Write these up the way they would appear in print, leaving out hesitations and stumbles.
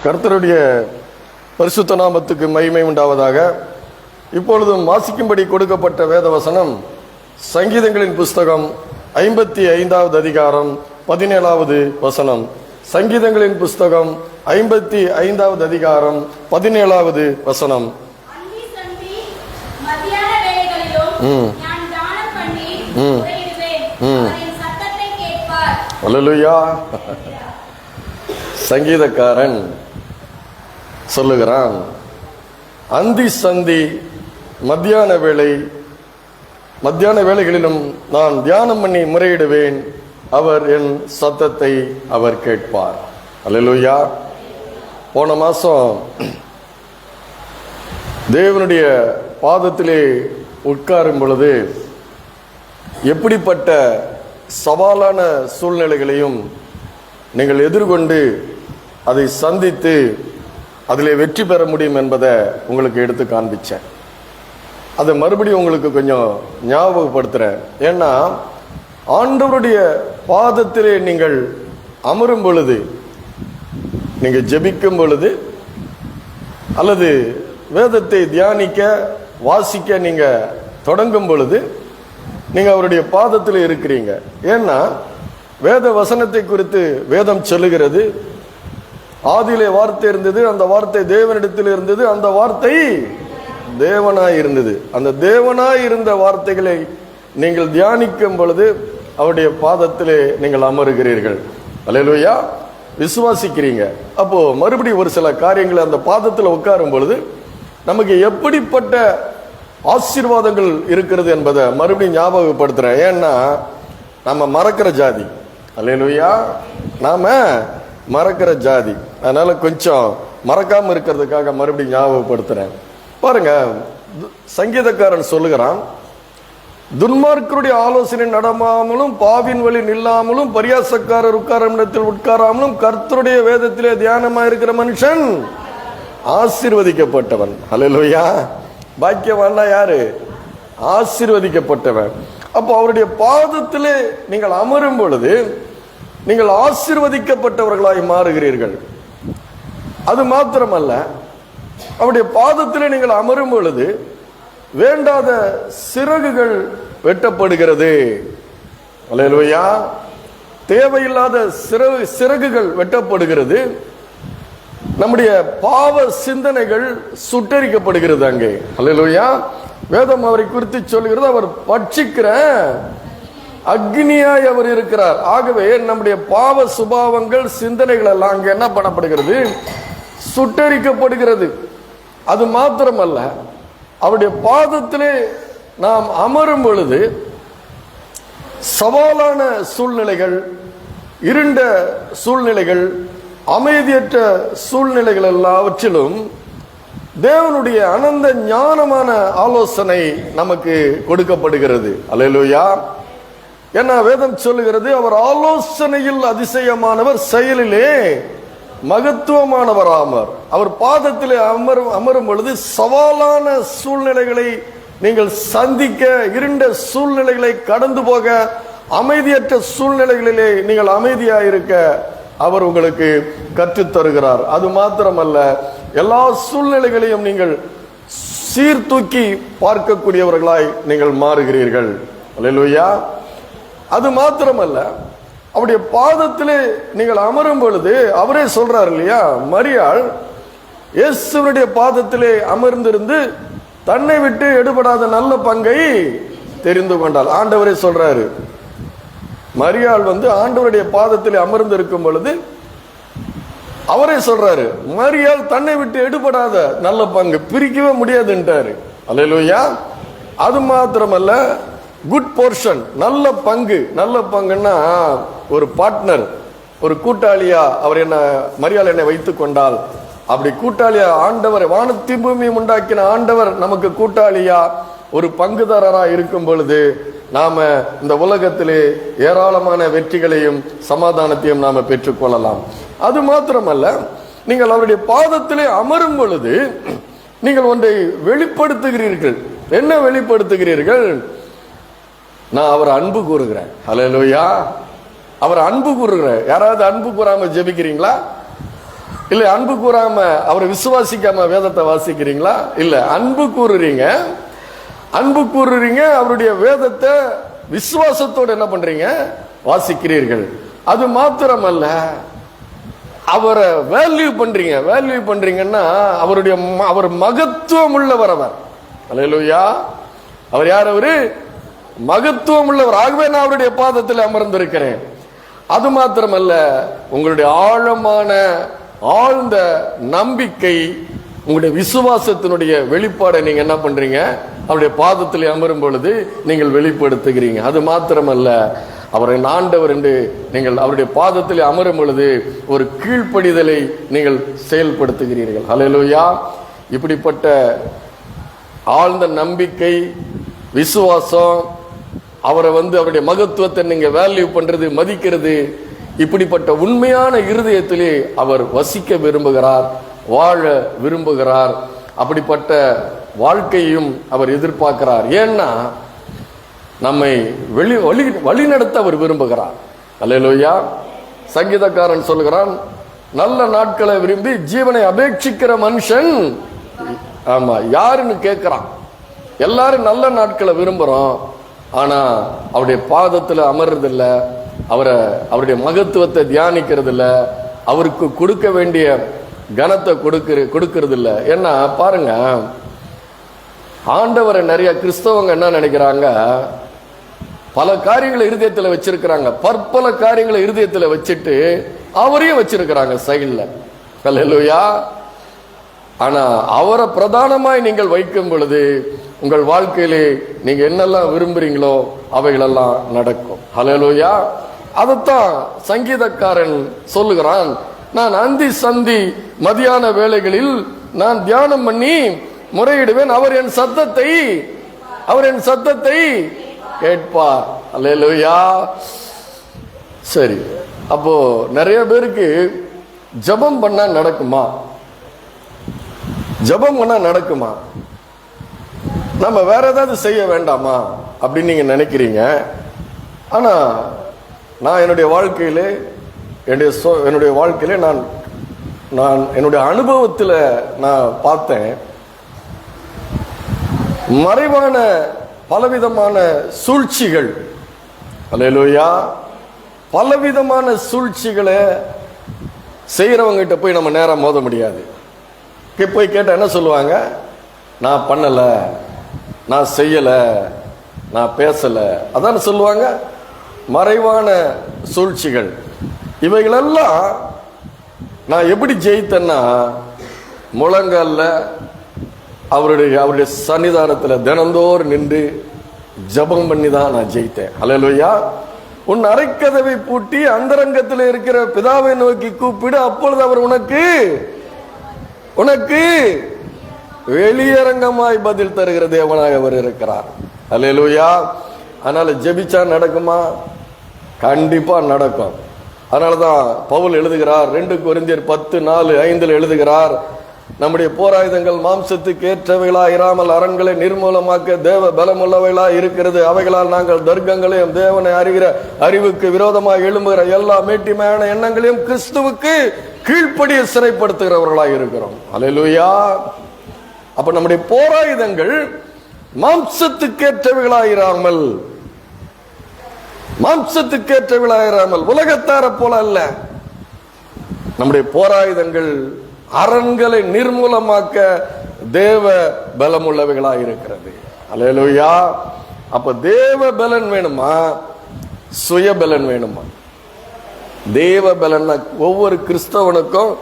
கர்த்தருடைய பரிசுத்த நாமத்துக்கு மகிமை உண்டாவதாக. இப்பொழுதும் வாசிக்கும்படி கொடுக்கப்பட்ட வேத வசனம் சங்கீதங்களின் புஸ்தகம் 55வது அதிகாரம் 17வது வசனம். சங்கீதங்களின் புஸ்தகம் 55வது அதிகாரம் 17வது வசனம். அல்லேலூயா. சங்கீதக்காரன் சொல்லுகிறான், அந்தி சந்தி மத்தியான வேளைகளிலும் நான் தியானம் பண்ணி முறையிடுவேன், அவர் என் சத்தத்தை அவர் கேட்பார். அல்லேலூயா. போன மாசம் தேவனுடைய பாதத்திலே உட்காரும் பொழுது எப்படிப்பட்ட சவாலான சூழ்நிலைகளையும் நீங்கள் எதிர்கொண்டு அதை சந்தித்து அதிலே வெற்றி பெற முடியும் என்பதை உங்களுக்கு எடுத்து காண்பிச்சேன். அதை மறுபடியும் உங்களுக்கு கொஞ்சம் ஞாபகப்படுத்துறேன். ஏன்னா ஆண்டவருடைய பாதத்திலே நீங்கள் அமரும் பொழுது, நீங்கள் ஜெபிக்கும் பொழுது அல்லது வேதத்தை தியானிக்க வாசிக்க நீங்க தொடங்கும் பொழுது நீங்க அவருடைய பாதத்தில் இருக்கிறீங்க. ஏன்னா வேத வசனத்தை குறித்து வேதம் சொல்லுகிறது, ஆதியிலே வார்த்தை இருந்தது, அந்த வார்த்தை தேவனிடத்தில் இருந்தது, அந்த வார்த்தை தேவனாய் இருந்தது. அந்த தேவனாய் இருந்த வார்த்தைகளை நீங்கள் தியானிக்கும் பொழுது அவருடைய பாதத்திலே நீங்கள் அமருகிறீர்கள். அல்லேலூயா. விசுவாசிக்கிறீங்க. அப்போ மறுபடியும் ஒரு சில காரியங்களை அந்த பாதத்தில் உட்காரும் பொழுது நமக்கு எப்படிப்பட்ட ஆசீர்வாதங்கள் இருக்கிறது என்பதை மறுபடியும் ஞாபகப்படுத்துறேன். ஏன்னா நம்ம மறக்கிற ஜாதி. அல்லேலூயா. நாம மறக்கிற ஜாதி. அதனால கொஞ்சம் மறக்காம இருக்கிறதுக்காக மறுபடியும் ஞாபகப்படுத்துறேன். பாருங்க, சங்கீதக்காரன் சொல்லுகிறான், துன்மார்க்கருடைய ஆலோசனை நடமாமலும் பாவின் வழி நில்லாமலும் பரியாசக்காரர் உட்காரும் இடத்தில் உட்காராமலும் கர்த்தருடைய வேதத்திலே தியானமா இருக்கிற மனுஷன் ஆசீர்வதிக்கப்பட்டவன். அல்லேலூயா. பாக்கியவான்னா யாரு? ஆசீர்வதிக்கப்பட்டவன். அப்போ அவருடைய பாதத்திலே நீங்கள் அமரும் பொழுது நீங்கள் ஆசீர்வதிக்கப்பட்டவர்களாய் மாறுகிறீர்கள். அது மாத்திரமல்ல, அவருடைய பாதத்திலே நீங்கள் அமரும் பொழுது வேண்டாத சிறகுகள் வெட்டப்படுகிறது. அல்லேலூயா. தேவையில்லாத சிறகுகள் வெட்டப்படுகிறது. நம்முடைய பாவ சிந்தனைகள் சுட்டரிக்கப்படுகிறது அங்கே. அல்லேலூயா. வேதம் அவரை குறித்து சொல்லுகிறது, அவர் பட்சிக்கிற அக்னியாய் அவர் இருக்கிறார். ஆகவே நம்முடைய பாவ சுபாவங்கள் சிந்தனைகள் எல்லாம் அங்கே என்ன பண்ணப்படுகிறது? சுட்டரிக்கப்படுகிறது. அது மாத்திரமல்ல, அவருடைய பாதத்திலே நாம் அமரும் பொழுது சவாலான சூழ்நிலைகள், இருண்ட சூழ்நிலைகள், அமைதியற்ற சூழ்நிலைகள் எல்லாவற்றிலும் தேவனுடைய அனந்த ஞானமான ஆலோசனை நமக்கு கொடுக்கப்படுகிறது. அல்லேலூயா. ஏன்னா வேதம் சொல்லுகிறது, அவர் ஆலோசனையில் அதிசயமானவர், செயலிலே மகத்துவமானவர் ஆமார். அவர் பாதத்திலே அமரும் பொழுது சவாலான சூழ்நிலைகளை நீங்கள் சந்திக்க, இருண்ட சூழ்நிலைகளை கடந்து போக, அமைதியற்ற சூழ்நிலைகளிலே நீங்கள் அமைதியாயிருக்க அவர் உங்களுக்கு கற்றுத் தருகிறார். அது மாத்திரமல்ல, எல்லா சூழ்நிலைகளையும் நீங்கள் சீர்தூக்கி பார்க்கக்கூடியவர்களாய் நீங்கள் மாறுகிறீர்கள். அல்லேலூயா. அது மாத்திரமல்ல, அவருடைய பாதத்திலே நீங்கள் அமரும் பொழுது அவரே சொல்றார் இல்லையா, மரியாள் இயேசுவினுடைய பாதத்திலே அமர்ந்திருந்து தன்னை விட்டு எடுபடாத நல்ல பங்கை தெரிந்து கொண்டாள். ஆண்டவரே சொல்றாரு, மரியாள் ஆண்டவருடைய பாதத்தில் அமர்ந்து இருக்கும் பொழுது அவரே சொல்றாரு, மரியாள் தன்னை விட்டு எடுபடாத நல்ல பங்கு பிரிக்கவே முடியாதுன்றாரு. அல்லேலூயா. அது மாத்திரமல்ல, குட் போர்ஷன், நல்ல பங்கு. நல்ல பங்குன்னா ஒரு பார்ட்னர், ஒரு கூட்டாளியா அவர் மரியாள் என்னை வைத்துக் கொண்டால், அப்படி கூட்டாளியா ஆண்டவர், வானத்தையும் பூமியும் உண்டாக்கின ஆண்டவர் நமக்கு கூட்டாளியா ஒரு பங்குதாரரா இருக்கும் பொழுது நாம இந்த உலகத்திலே ஏராளமான வெற்றிகளையும் சமாதானத்தையும் நாம பெற்றுக்கொள்ளலாம். அது மாத்திரமல்ல, நீங்கள் அவருடைய பாதத்திலே அமரும் பொழுது நீங்கள் ஒன்றை வெளிப்படுத்துகிறீர்கள். என்ன வெளிப்படுத்துகிறீர்கள்? நான் அவர் அன்பு கூறுகிறேன். ஹல்லேலூயா. அவர் அன்பு கூறுகிறேன். யாராவது அன்பு கூறாம ஜெபிக்கிறீங்களா? இல்ல அன்பு கூறாம அவரை விசுவாசிக்காம வேதத்தை வாசிக்கிறீங்களா? இல்ல, அன்பு கூறுறீங்க. அன்பு கூறுறீங்க, அவருடைய வேதத்தை விசுவாசத்தோடு என்ன பண்றீங்க? வாசிக்கிறீர்கள். அது மாத்திரமல்ல, அவரை வேல்யூ பண்றீங்க. வேல்யூ பண்றீங்கன்னா அவர் மகத்துவம் உள்ளவர். அவர் அல்லேலூயா. அவர் யார்? அவரு மகத்துவம் உள்ளவர். ஆகவே நான் அவருடைய பாதத்தில் அமர்ந்திருக்கிறேன். அது மாத்திரமல்ல, உங்களுடைய ஆழ்ந்த நம்பிக்கை, உங்களுடைய விசுவாசத்தினுடைய வெளிப்பாடை நீங்க என்ன பண்றீங்க? அவருடைய பாதத்தில் அமரும் பொழுது நீங்கள் வெளிப்படுத்துகிறீங்க. அது மாத்திரமல்ல, அவரை ஆண்டவர் என்று நீங்கள் அவருடைய பாதத்தில் அமரும் பொழுது ஒரு கீழ்ப்படிதலை நீங்கள் செயல்படுத்துகிறீர்கள். ஹல்லேலூயா. இப்படிப்பட்ட ஆழ்ந்த நம்பிக்கை, விசுவாசம், அவரை அவருடைய மகத்துவத்தை நீங்க வேல்யூ பண்றது, மதிக்கிறது, இப்படிப்பட்ட உண்மையான இருதயத்திலே அவர் வசிக்க விரும்புகிறார், வாழ விரும்புகிறார். அப்படிப்பட்ட வாழ்க்கையும் அவர் எதிர்பார்க்கிறார். ஏன்னா நம்மை வழிநடத்த அவர் விரும்புகிறார். அல்லேலூயா. சங்கீதக்காரன் சொல்கிறான், நல்ல நாட்களை விரும்பி ஜீவனை அபேட்சிக்கிற மனுஷன் ஆமா யாருன்னு கேட்கிறான். எல்லாரும் நல்ல நாட்களை விரும்புறோம், ஆனா அவருடைய பாதத்துல அமர்றதில்ல, அவருடைய மகத்துவத்தை தியானிக்கிறது இல்ல, அவருக்கு கொடுக்க வேண்டிய கனத்தை கொடுக்கறது இல்ல. ஏன்னா பாருங்க, ஆண்டவரை நிறைய கிறிஸ்தவங்க என்ன நினைக்கிறாங்க, பல காரியங்களை இருதயத்தில் வச்சிருக்கிறாங்க, பற்பல காரியங்களை இருதயத்தில் வச்சுட்டு அவரையும் வச்சிருக்கிறாங்க சைடுல. அல்லேலூயா. ஆனா அவரை பிரதானமாய் நீங்கள் வைக்கும் பொழுது உங்கள் வாழ்க்கையிலே நீங்க என்னெல்லாம் விரும்புறீங்களோ அவைகளெல்லாம் நடக்கும். அல்லேலூயா. அதைத்தான் சங்கீதக்காரன் சொல்லுகிறான், நான் அந்தி சந்தி மதியான வேளைகளில் நான் தியானம் பண்ணி முறையிடுவேன், அவர் என் சத்தத்தை கேட்பார். அல்லேலூயா. சரி, அப்போ நிறைய பேருக்கு ஜெபம் பண்ணா நடக்குமா? ஜெபம் பண்ணா நடக்குமா? நம்ம வேற ஏதாவது செய்ய வேண்டாமா அப்படின்னு நீங்க நினைக்கிறீங்க. ஆனா நான் என்னுடைய வாழ்க்கையிலே நான் என்னுடைய அனுபவத்தில் நான் பார்த்தேன், மறைவான பலவிதமான சூழ்ச்சிகள், அல்லேலூயா, பலவிதமான சூழ்ச்சிகளை செய்யறவங்க கிட்ட போய் நம்ம நேரம் மோத முடியாது. போய் கேட்ட என்ன சொல்லுவாங்க? நான் பண்ணல, நான் செய்யல, நான் பேசல, அதான் சொல்லுவாங்க. மறைவான சூழ்ச்சிகள் இவைகளெல்லாம் நான் எப்படி ஜெயித்தேன்னா, முழங்கால அவருடைய சன்னிதானத்தில் தினந்தோறும் நின்று ஜபம் பண்ணி தான் நான் ஜெயித்தேன். அல்லேலூயா. உன் அறைக்கதவை பூட்டி அந்தரங்கத்தில் இருக்கிற பிதாவை நோக்கி கூப்பிடு, அப்பொழுது அவர் உனக்கு வெளியரங்கமாய் பதில் தருகிற தேவனாக அவர் இருக்கிறார். அல்லேலூயா. அதனால ஜெபிச்சா நடக்குமா? கண்டிப்பா நடக்கும். அதனாலதான் பவுல் எழுதுகிறார், 2 கொரிந்தியர் 10:4-5 எழுதுகிறார், நம்முடைய போராயுதங்கள் மாம்சத்துக்கு ஏற்றவைகளா இராமல் அரண்களை நிர்மூலமாக்க தேவ பலமுள்ளவைகளா இருக்கிறது. அவைகளால் நாங்கள் தர்க்கங்களையும் தேவனை அறிகிற அறிவுக்கு விரோதமாக எழும்புகிற எல்லா மேட்டிமையான எண்ணங்களையும் கிறிஸ்துவுக்கு கீழ்ப்படிய சிறைப்படுத்துகிறவர்களாக இருக்கிறோம். அல்லேலூயா. அப்ப நம்முடைய போராயுதங்கள் மாம்சத்துக்கேற்றவைகளாயிராமல் உலகத்தார போல அல்ல. நம்முடைய போராயுதங்கள் அரண்களை நிர்மூலமாக்க தேவ பலமுள்ளவைகளாக இருக்கிறது. அல்லேலூயா. அப்ப தேவ பலன் வேணுமா, சுய பலன் வேணுமா? தேவ பலன் ஒவ்வொரு கிறிஸ்தவனுக்கும்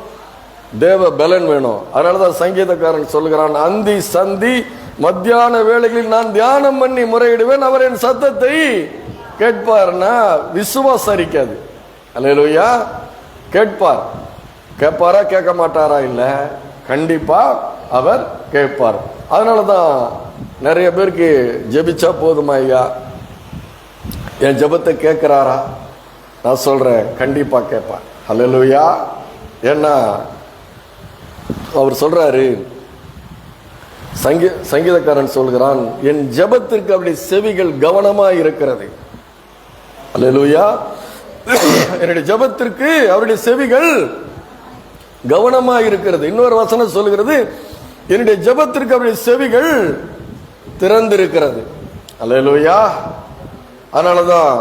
தேவ பலன் வேணும். அதனாலதான் சங்கீதக்காரன் சொல்லுகிறான், அந்தி சந்தி மத்தியான வேளைகளில் நான் தியானம் பண்ணி முறையிடுவேன், அவர் என் சத்தத்தை கேட்பார்னா விசுவாசம் இருக்காது. அல்லேலூயா. கேட்பாரா கேட்க மாட்டாரா? இல்ல, கண்டிப்பா அவர் கேட்பார். அதனாலதான் நிறைய பேருக்கு ஜெபிச்சா போதுமா ஐயா, என் ஜெபத்தை கேட்கிறாரா? நான் சொல்றேன், கண்டிப்பா கேட்பார். அல்லேலூயா. ஏன்னா அவர் சொல்றாரு, சங்கீதக்காரன் சொல்கிறான், என் ஜெபத்திற்கு அவருடைய செவிகள் கவனமா இருக்கிறது. அல்லேலூயா. என்னுடைய ஜெபத்திற்கு அவருடைய செவிகள் கவனமா இருக்கிறது. இன்னொரு வசனம் சொல்லுகிறது, என்னுடைய ஜெபத்திற்கு அவருடைய செவிகள் திறந்திருக்கிறது. அல்லேலூயா. அதனாலதான்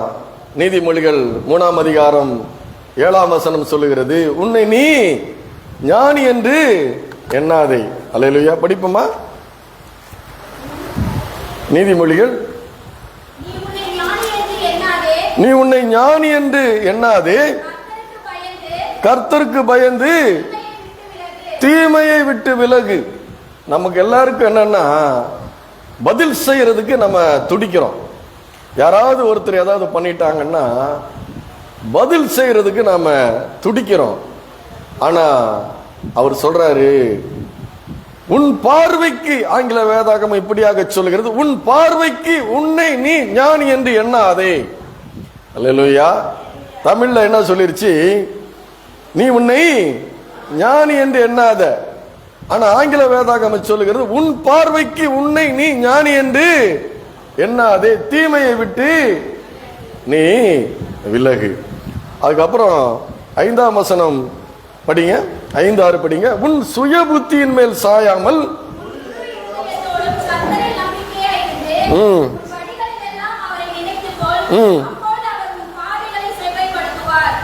நீதிமொழிகள் 3ஆம் அதிகாரம் 7ஆம் வசனம் சொல்லுகிறது, உன்னை நீ ஞானி என்று எண்ணாதே. அல்லேலூயா. படிப்போமா? நீதிமொழிகள், நீ உன்னை ஞானி என்று எண்ணாதே, கர்த்தருக்கு பயந்து தீமையை விட்டு விலகு. நமக்கு எல்லாருக்கும் என்னன்னா, பதில் செய்யறதுக்கு நம்ம துடிக்கிறோம். யாராவது ஒருத்தர் ஏதாவது பண்ணிட்டாங்கன்னா பதில் செய்யறதுக்கு நாம துடிக்கிறோம். ஆனா அவர் சொல்றாரு, உன் பார்வைக்கு, ஆங்கில வேதாகமம் இப்படியாக சொல்லுகிறது, உன் பார்வைக்கு உன்னை நீ ஞானி என்று எண்ணாதே. அல்லேலூயா. தமிழ்ல என்ன சொல்லிருச்சு, நீ உன்னை ஞானி என்று எண்ணாத. ஆனா ஆங்கில வேதாகமம் சொல்லுகிறது, உன் பார்வைக்கு உன்னை நீ ஞானி என்று எண்ணாதே, தீமையை விட்டு நீ விலகு. அதுக்கப்புறம் 5ஆம் வசனம் படிங்க, 5-6 படிங்க. உன் சுய புத்தியின் மேல் சாயாமல்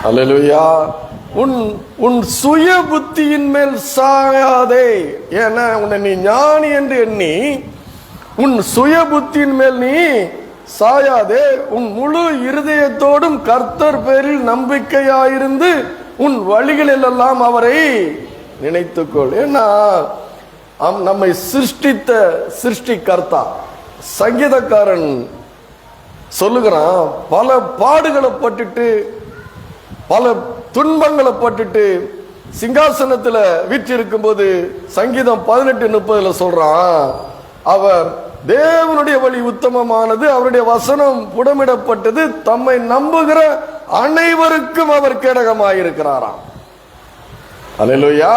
அல்லேலூயா. உன் சுய புத்தியின் மேல் சாயாதே. ஏன்னா உன்னை நீ ஞானி என்று எண்ணி உன் சுய புத்தியின் மேல் நீ சாயாதே, உன் முழு இருதயத்தோடும் கர்த்தர் பேரில் நம்பிக்கையாயிருந்து உன் வழிகளில் எல்லாம் அவரை நினைத்துக்கொள். ஏன்னா நம்மை சிருஷ்டித்த சிருஷ்டிகர்த்தா சங்கீதக்காரன் சொல்லுகிறான், பல பாடுகளை பட்டுட்டு பல துன்பங்களை பட்டுட்டு சிங்காசனத்துல வீற்றிருக்கும் போது சங்கீதம் 18:30 சொல்றான், அவர் தேவனுடைய வழி உத்தமமானது, அவருடைய வசனம் புடமிடப்பட்டது, தம்மை நம்புகிற அனைவருக்கும் அவர் கேடகமாயிருக்கிறாராம். அல்லேலூயா.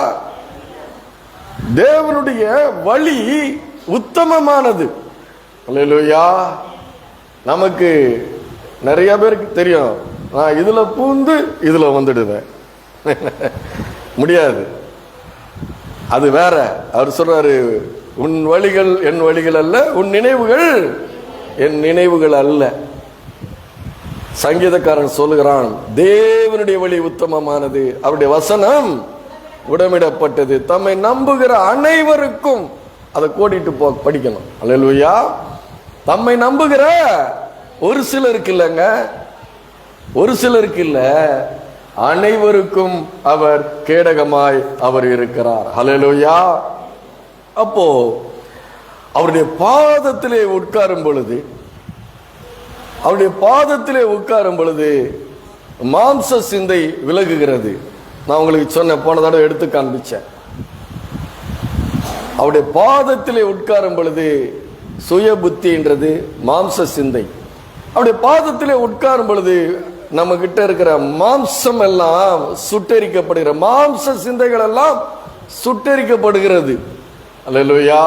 தேவனுடைய வழி உத்தமமானது. அல்லேலூயா. நமக்கு நிறைய பேருக்கு தெரியும், நான் இதுல பூந்து இதுல வந்துடுவேன். முடியாது, அது வேற. அவர் சொல்றாரு, உன் வழிகள் என் வழிகள் அல்ல, உன் நினைவுகள் என் நினைவுகள் அல்ல. சங்கீதக்காரன் சொல்லுகிறான், தேவனுடைய வழி உத்தமமானது, அவருடைய வசனம் உடமிடப்பட்டது, தம்மை நம்புகிற அனைவருக்கும். அதை கோடிட்டு படிக்கணும். அல்லேலூயா. தம்மை நம்புகிற ஒரு சிலருக்கு இல்லைங்க, ஒரு சிலருக்கு இல்ல, அனைவருக்கும் அவர் கேடகமாய் அவர் இருக்கிறார். அல்லேலூயா. அப்போ அவருடைய பாதத்திலே உட்காரும் பொழுது, அவருடைய பாதத்திலே உட்காரும் பொழுது மாம்ச சிந்தை விலகுகிறது. நான் உங்களுக்கு சொன்ன, போன தடவை எடுத்து காண்பிச்சேன். அவருடைய பாதத்திலே உட்காரும் பொழுது சுய புத்தின்றது மாம்ச சிந்தை. அவருடைய பாதத்திலே உட்காரும் பொழுது நம்ம கிட்ட இருக்கிற மாம்சம் எல்லாம் சுட்டரிக்கப்படுகிற, மாம்ச சிந்தைகள் எல்லாம் சுட்டரிக்கப்படுகிறது. அல்லேலூயா.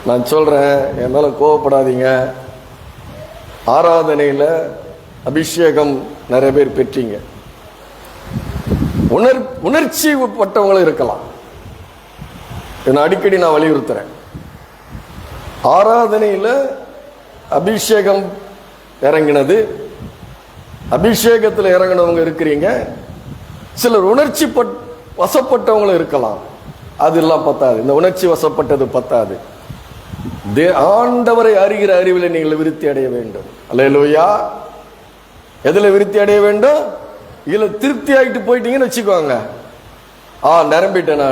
நான் சொல்றேன், என் மேல கோவப்படாதீங்க. ஆராதனையில அபிஷேகம் நிறைய பேர் பெற்றீங்க, உணர்ச்சி பட்டவங்களும் இருக்கலாம். அடிக்கடி நான் வலியுறுத்துறேன், ஆராதனையில அபிஷேகம் இறங்கினது, அபிஷேகத்தில் இறங்கினவங்க இருக்கிறீங்க. சிலர் உணர்ச்சி வசப்பட்டவங்களும் இருக்கலாம். அதெல்லாம் பத்தாது, இந்த உணர்ச்சி வசப்பட்டது பத்தாது. ஆண்டவரை அறிகிற அறிவில் நீங்கள் விருத்தி அடைய வேண்டும். அல்லேலூயா. எதுல விருத்தி அடைய வேண்டும்? இதுல திருப்தி ஆகிட்டு போயிட்டீங்கன்னு வச்சுக்கோங்க, நிரம்பிட்டேன்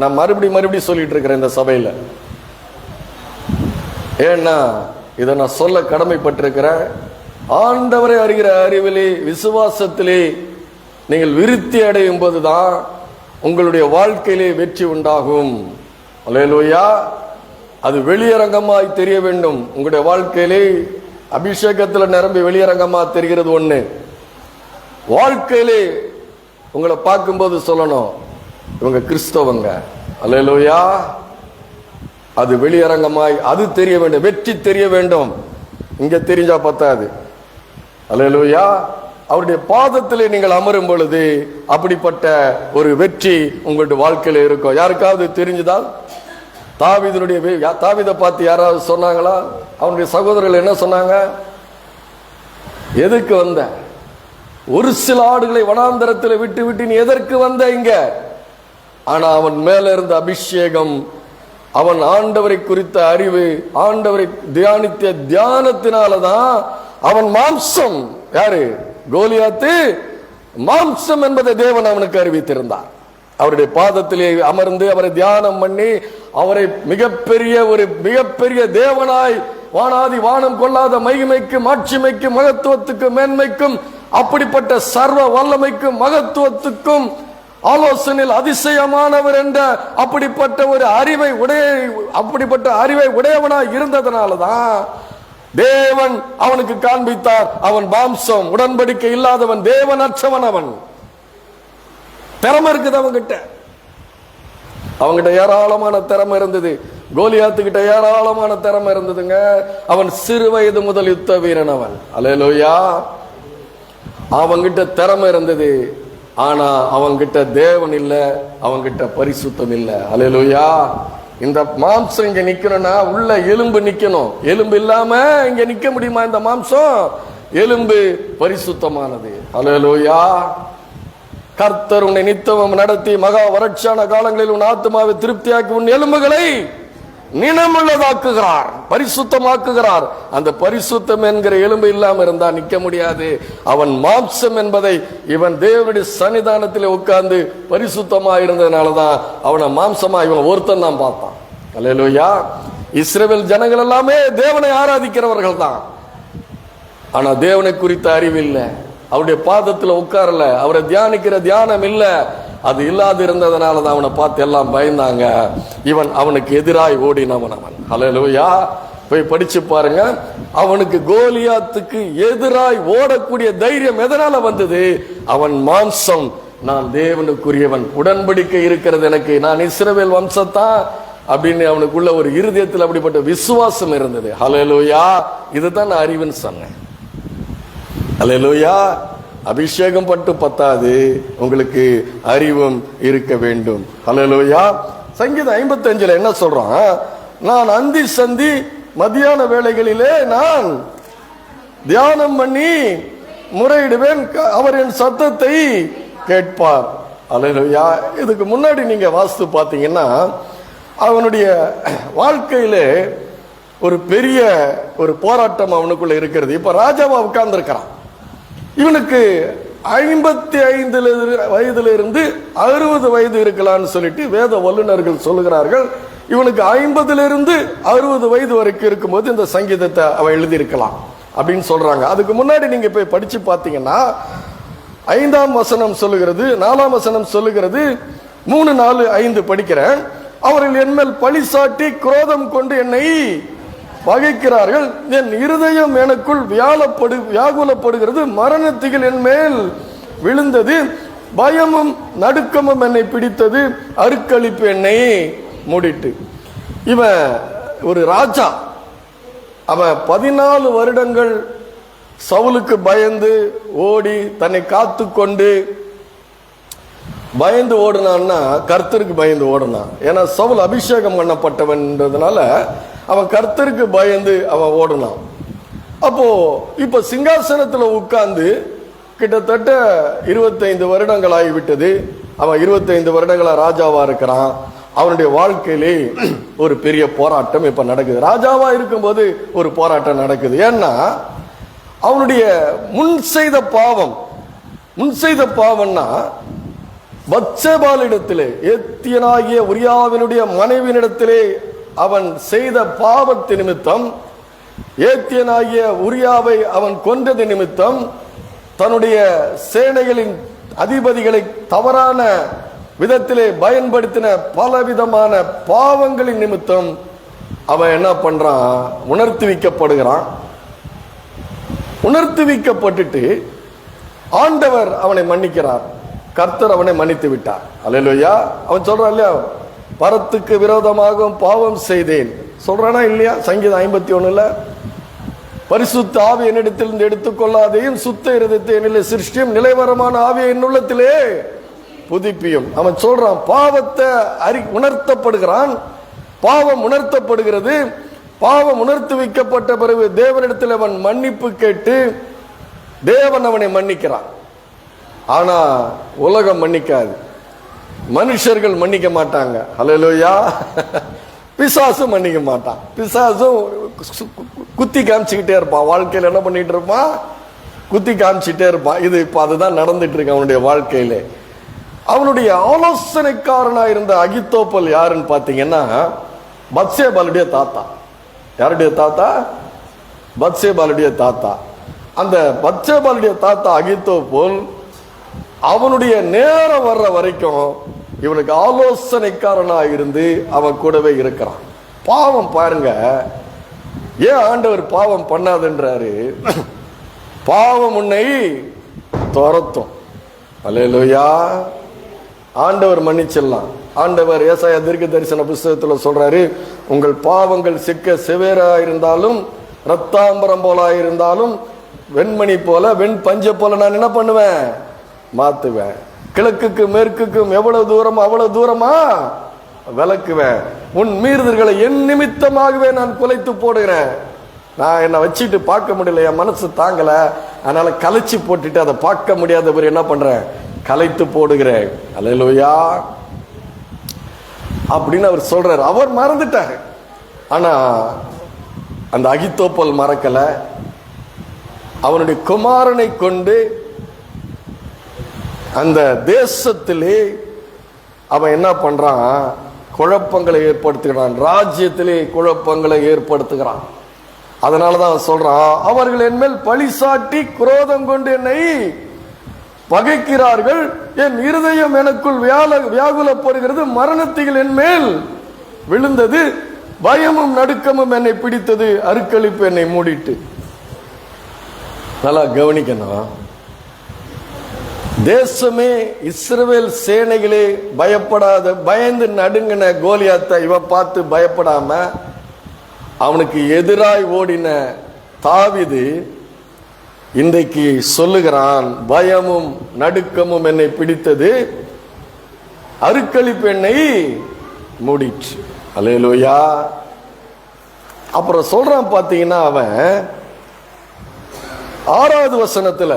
நான் மறுபடியும் சொல்லிட்டு இருக்கிறேன் இந்த சபையில. ஏன்னா இதை நான் சொல்ல கடமைப்பட்டிருக்கிறேன். ஆண்டவரை அறிகிற அறிவிலே விசுவாசத்திலே நீங்கள் விருத்தி அடையும் போதுதான் உங்களுடைய வாழ்க்கையிலே வெற்றி உண்டாகும். அல்லேலூயா. அது வெளியரங்கமாய் தெரிய வேண்டும். உங்களுடைய வாழ்க்கையிலே அபிஷேகத்தில் நிரம்பி வெளியரங்கமா தெரிகிறது ஒண்ணு, வாழ்க்கையிலே உங்களை பார்க்கும்போது சொல்லணும், இவங்க கிறிஸ்தவங்க. அல்லேலூயா. அது வெளியரங்கமாய் அது தெரிய வேண்டும், வெற்றி தெரிய வேண்டும். இங்க தெரிஞ்சா பத்தாது. அல்லேலூயா. அவருடைய பாதத்திலே நீங்கள் அமரும் பொழுது அப்படிப்பட்ட ஒரு வெற்றி உங்களுடைய வாழ்க்கையில இருக்கும். யாருக்காவது தெரிஞ்சுதான்? தாவீதை பார்த்து யாராவது சொன்னாங்களா? அவனுடைய சகோதரர்கள் என்ன சொன்னாங்க? எதுக்கு வந்த? ஒரு சில ஆடுகளை வனாந்தரத்தில் விட்டு விட்டு நீ எதற்கு வந்த இங்க? ஆனா அவன் மேல இருந்த அபிஷேகம், அவன் ஆண்டவரை குறித்த அறிவு, ஆண்டவரை தியானித்த தியானத்தினாலதான் அவன் மாம்சம், யாரு கோலியாத்து, மாம்சம் என்பதை தேவன் அவனுக்கு அறிவித்திருந்தார். அவருடைய பாதத்திலே அமர்ந்து அவரை தியானம் பண்ணி அவரை மிகப்பெரிய தேவனாய், வானாதி வானம் கொள்ளாத மகிமைக்கும் மாட்சிமைக்கும் மகத்துவத்துக்கும் மேன்மைக்கும் அப்படிப்பட்ட சர்வ வல்லமைக்கும் மகத்துவத்துக்கும் ஆலோசனையில் அதிசயமானவர் என்ற அப்படிப்பட்ட அறிவை உடையவனாய் இருந்ததனாலதான் தேவன் அவனுக்கு காண்பித்தார். அவன் மாம்சம், உடன்படிக்கை இல்லாதவன், தேவன் அற்றவன். அவன் திறமை இருக்குது அவங்கிட்ட ஏராளமான திறமை இருந்தது. கோலியாத்துக்கிட்ட ஏராளமான திறமை இருந்ததுங்க. அவன் சிறு வயது முதல் யுத்த வீரன் அவன். அல்லேலூயா. அவங்கிட்ட திறமை இருந்தது. ஆனா அவங்கிட்ட தேவன் இல்ல, அவங்கிட்ட பரிசுத்தம் இல்ல. அல்லேலூயா. இந்த மாம்சம் இங்க நிக்கணும்னா உள்ள எலும்பு நிக்கணும். எலும்பு இல்லாம இங்க நிக்க முடியுமா? இந்த மாம்சம், எலும்பு பரிசுத்தமானது. அல்லேலூயா. கர்த்தர் உன்னை நித்தமும் நடத்தி மகா வறட்சியான காலங்களில் உன் ஆத்மாவை திருப்தியாக்கி உன் எலும்புகளை நினமுள்ளதாக்குகிறார், பரிசுத்தமாக்குகிறார். அந்த பரிசுத்தம் என்கிற எலும்பு இல்லாம இருந்தா நிக்க முடியாது. அவன் மாம்சம் என்பதை இவன் தேவனுடைய சன்னிதானத்தில் உட்கார்ந்து பரிசுத்தமா இருந்ததுனாலதான் அவனை மாம்சமா இவன் ஒருத்தன் தான் பார்த்தான். அல்லேலூயா. இஸ்ரவேல் ஜனங்கள் எல்லாமே தேவனை ஆராதிக்கிறவர்கள் தான். ஆனா தேவனை குறித்த அறிவு இல்லை. அவருடைய பாதத்துல உட்காரல, அவரை தியானிக்கிற தியானம் இல்ல. அது இல்லாது இருந்ததுனாலதான் அவனை பார்த்து எல்லாம் பயந்தாங்க. இவன் அவனுக்கு எதிராய் ஓடினவன் அவன். அல்லேலூயா. போய் படிச்சு பாருங்க. அவனுக்கு கோலியாத்துக்கு எதிராய் ஓடக்கூடிய தைரியம் எதனால வந்தது? அவன் மாம்சம், நான் தேவனுக்குரியவன், உடன்படிக்கை இருக்கிறது எனக்கு, நான் இஸ்ரவேல் வம்சத்தான் அப்படின்னு அவனுக்குள்ள ஒரு இருதயத்தில் அப்படிப்பட்ட விசுவாசம் இருந்தது. அல்லேலூயா. இதுதான் நான் அறிவுன்னு சொன்னேன். அல்லேலூயா. அபிஷேகம் பட்டு பத்தாது, உங்களுக்கு அறிவும் இருக்க வேண்டும். அல்லேலூயா. சங்கீதம் 55 என்ன சொல்றான்? நான் அந்தி சந்தி மத்தியான வேளைகளிலே நான் தியானம் பண்ணி முறையிடுவேன், அவர் என் சத்தத்தை கேட்பார். அல்லேலூயா. இதுக்கு முன்னாடி நீங்க வாஸ்து பாத்தீங்கன்னா அவனுடைய வாழ்க்கையிலே ஒரு பெரிய ஒரு போராட்டம் அவனுக்குள்ள இருக்கிறது. இப்ப ராஜாவா உட்கார்ந்து இருக்கிறான். இவனுக்கு 55 வயதிலிருந்து 60 வயது இருக்கலாம்னு சொல்லிட்டு வேத வல்லுநர்கள் சொல்லுகிறார்கள். இவனுக்கு 50 60 வயது வரைக்கும் இருக்கும்போது இந்த சங்கீதத்தை அவன் எழுதியிருக்கலாம் அப்படின்னு சொல்றாங்க. அதுக்கு முன்னாடி நீங்க போய் படிச்சு பார்த்தீங்கன்னா 5ஆம் வசனம் சொல்லுகிறது, 4ஆம் வசனம் சொல்லுகிறது, 3, 4, 5 படிக்கிறேன். அவர்கள் என்மேல் பழி சாட்டி குரோதம் கொண்டு என்னை பகைக்கிறார்கள், என் இருதயம் எனக்குள் வியாகுலப்படுகிறது, மரணத்திகள் என் மேல் விழுந்தது, பயமும் நடுக்கமும் என்னை பிடித்தது, அருக்களிப்பு என்னை மூடிட்டு. இவன் ஒரு ராஜா. அவன் 14 வருடங்கள் சவுலுக்கு பயந்து ஓடி தன்னை காத்து கொண்டு பயந்து ஓடுனான்னா கர்த்தருக்கு பயந்து ஓடுனான். ஏன்னா சவுல் அபிஷேகம் பண்ணப்பட்டவன்றதுனால அவன் கர்த்தருக்கு பயந்து அவன் ஓடுனான். அப்போ இப்ப சிங்காசனத்துல உட்கார்ந்து கிட்டத்தட்ட 25 வருடங்கள் ஆகிவிட்டது. அவன் 25 வருடங்களா ராஜாவா இருக்கிறான். அவனுடைய வாழ்க்கையிலே ஒரு பெரிய போராட்டம் இப்ப நடக்குது. ராஜாவா இருக்கும்போது ஒரு போராட்டம் நடக்குது. ஏன்னா அவனுடைய முன் செய்த பாவம்னா பத்சேபாளிடத்திலே, ஏத்தியனாகிய உரியாவினுடைய மனைவியினிடத்திலே அவன் செய்த பாவத்து நிமித்தம், ஏத்தியனாகிய உரியாவை அவன் கொண்டது நிமித்தம், தன்னுடைய சேனைகளின் அதிபதிகளை தவறான விதத்திலே பயன்படுத்தின பலவிதமான பாவங்களின் நிமித்தம் அவன் என்ன பண்றான்? உணர்த்தி வைக்கப்பட்டுட்டு ஆண்டவர் அவனை மன்னிக்கிறார். கர்த்தர் அவனை மன்னித்து விட்டார். அல்லேலூயா. அவன் சொல்றான் இல்லையா, பரத்துக்கு விரோதமாக பாவம் செய்தேன் சொல்றானா இல்லையா? சங்கீதம் 51 பரிசுத்த ஆவி என்னிடத்திலிருந்து எடுத்துக்கொள்ளாதையும் சுத்த இருதயத்தை என்னிலே சிருஷ்டியும் நிலைவரமான ஆவியை என்னுள்ளத்திலே புதுப்பியும். அவன் சொல்றான், பாவத்தை உணர்த்தப்படுகிறான், பாவம் உணர்த்தப்படுகிறது. பாவம் உணர்த்து வைக்கப்பட்ட பிறகு தேவனிடத்தில் அவன் மன்னிப்பு கேட்டு தேவன் அவனை மன்னிக்கிறான். ஆனா உலகம் மன்னிக்காது, மனுஷர்கள் மன்னிக்க மாட்டாங்க. ஹல்லேலூயா. பிசாசும் மன்னிக்க மாட்டான். பிசாசும் குத்தி காமிச்சுக்கிட்டே இருப்பான். வாழ்க்கையில் என்ன பண்ணிட்டு இருப்பான்? குத்தி காமிச்சுட்டே இருப்பான். இது இப்ப அதுதான் நடந்துட்டு இருக்கு அவனுடைய வாழ்க்கையில. அவனுடைய ஆலோசனைக்காரனா இருந்த அகித்தோப்பல் யாருன்னு பாத்தீங்கன்னா, பத்சேபாளுடைய தாத்தா. யாருடைய தாத்தா? பத்சேபாளுடைய தாத்தா. அந்த பத்சேபாளுடைய தாத்தா அகித்தோப்பல் அவனுடைய நேரம் வர்ற வரைக்கும் இவனுக்கு ஆலோசனைக்காரனா இருந்து அவன் கூடவே இருக்கிறான். பாவம் பாருங்க, ஏன் ஆண்டவர் பாவம் பண்ணாதுன்றாரு? பாவம் உன்னை துரத்தும். அல்லேலூயா. ஆண்டவர் மன்னிச்சிடலாம். ஆண்டவர் ஏசாயா தீர்க்க தரிசன புஸ்தகத்தில் சொல்றாரு, உங்கள் பாவங்கள் சிக்க செவேரா இருந்தாலும் ரத்தாம்பரம் போல இருந்தாலும் வெண்மணி போல வெண் பஞ்ச போல நான் என்ன பண்ணுவேன்? மாத்துவேன். கிழக்குக்கு மேற்குக்கும் எவ்வளவு தூரமா அவ்வளவு தூரமா விளக்குவேன். உன் மீறுதல்களை என் நிமித்தமாகவே நான் குலைத்து போடுகிறேன். நான் என்னை வச்சுட்டு பார்க்க முடியல, என் மனசு தாங்கல, அதனால கலைச்சு போட்டுட்டு அதை பார்க்க முடியாதவர் என்ன பண்றேன்? கலைத்து போடுகிறேன். அல்லேலூயா அப்படின்னு அவர் சொல்றாரு. அவர் மறந்துட்டாரு. ஆனா அந்த அகித்தோப்பல் மறக்கல. அவனுடைய குமாரனை கொண்டு அந்த தேசத்திலே அவன் என்ன பண்றான்? குழப்பங்களை ஏற்படுத்துகிறான். ராஜ்யத்திலே குழப்பங்களை ஏற்படுத்துகிறான். அதனாலதான் அவன் சொல்றான், அவர்கள் என் மேல் பழி சாட்டி குரோதம் கொண்டு என்னை பகைக்கிறார்கள், என் இருதயம் எனக்குள் வியாகுலப்படுகிறது, மரணத்தில் என் மேல் விழுந்தது, பயமும் நடுக்கமும் என்னை பிடித்தது, அருக்களிப்பு என்னை மூடிட்டு. நல்லா கவனிக்கணும். தேசமே இஸ்ரவேல் சேனைகளே பயப்படாத பயந்து நடுங்கின கோலியாத்தை இவன் பார்த்து பயப்படாம அவனுக்கு எதிராய் ஓடின தாவீது இன்றைக்கு சொல்லுகிறான், பயமும் நடுக்கமும் என்னை பிடித்தது, அருக்களிப்பு என்னை மூடிற்று. அல்லேலூயா. அப்புறம் சொல்றான் பாத்தீங்கன்னா, அவன் 6வது வசனத்துல,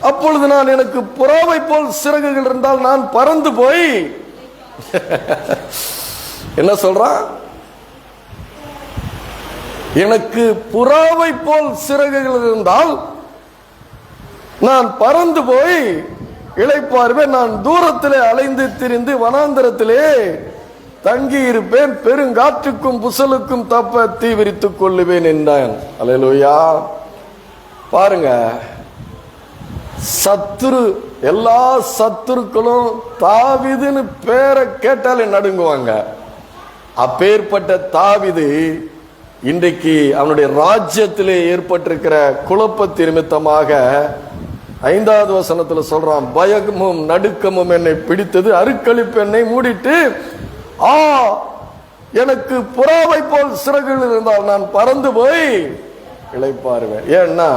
அப்பொழுது நான் எனக்கு புறாவை போல் சிறகுகள் இருந்தால் நான் பறந்து போய் என்ன சொல்றான்? எனக்கு புறாவை போல் சிறகுகள் இருந்தால் நான் பறந்து போய் இளைப்பாறுவேன், நான் தூரத்திலே அலைந்து திரிந்து வனாந்தரத்திலே தங்கி இருப்பேன், பெருங்காற்றுக்கும் புசலுக்கும் தப்ப தீவிரித்துக் கொள்ளுவேன் என்றான். அல்லேலூயா. பாருங்க, சத்துரு எல்லா சத்துருக்களும் தாவீதுன்னு பேரை கேட்டாலே நடுங்குவாங்க. அப்பேற்பட்ட தாவீது இன்றைக்கு அவனுடைய ராஜ்யத்திலே ஏற்பட்டிருக்கிற குழப்பத்தின் நிமித்தமாக 5வது வசனத்துல சொல்றான், பயமும் நடுக்கமும் என்னை பிடித்தது, அருக்களிப்பு என்னை மூடிட்டு, எனக்கு புறாவை போல் சிறகுகள் இருந்தால் நான் பறந்து போய் இளைப்பாறுவேன். ஏன்னா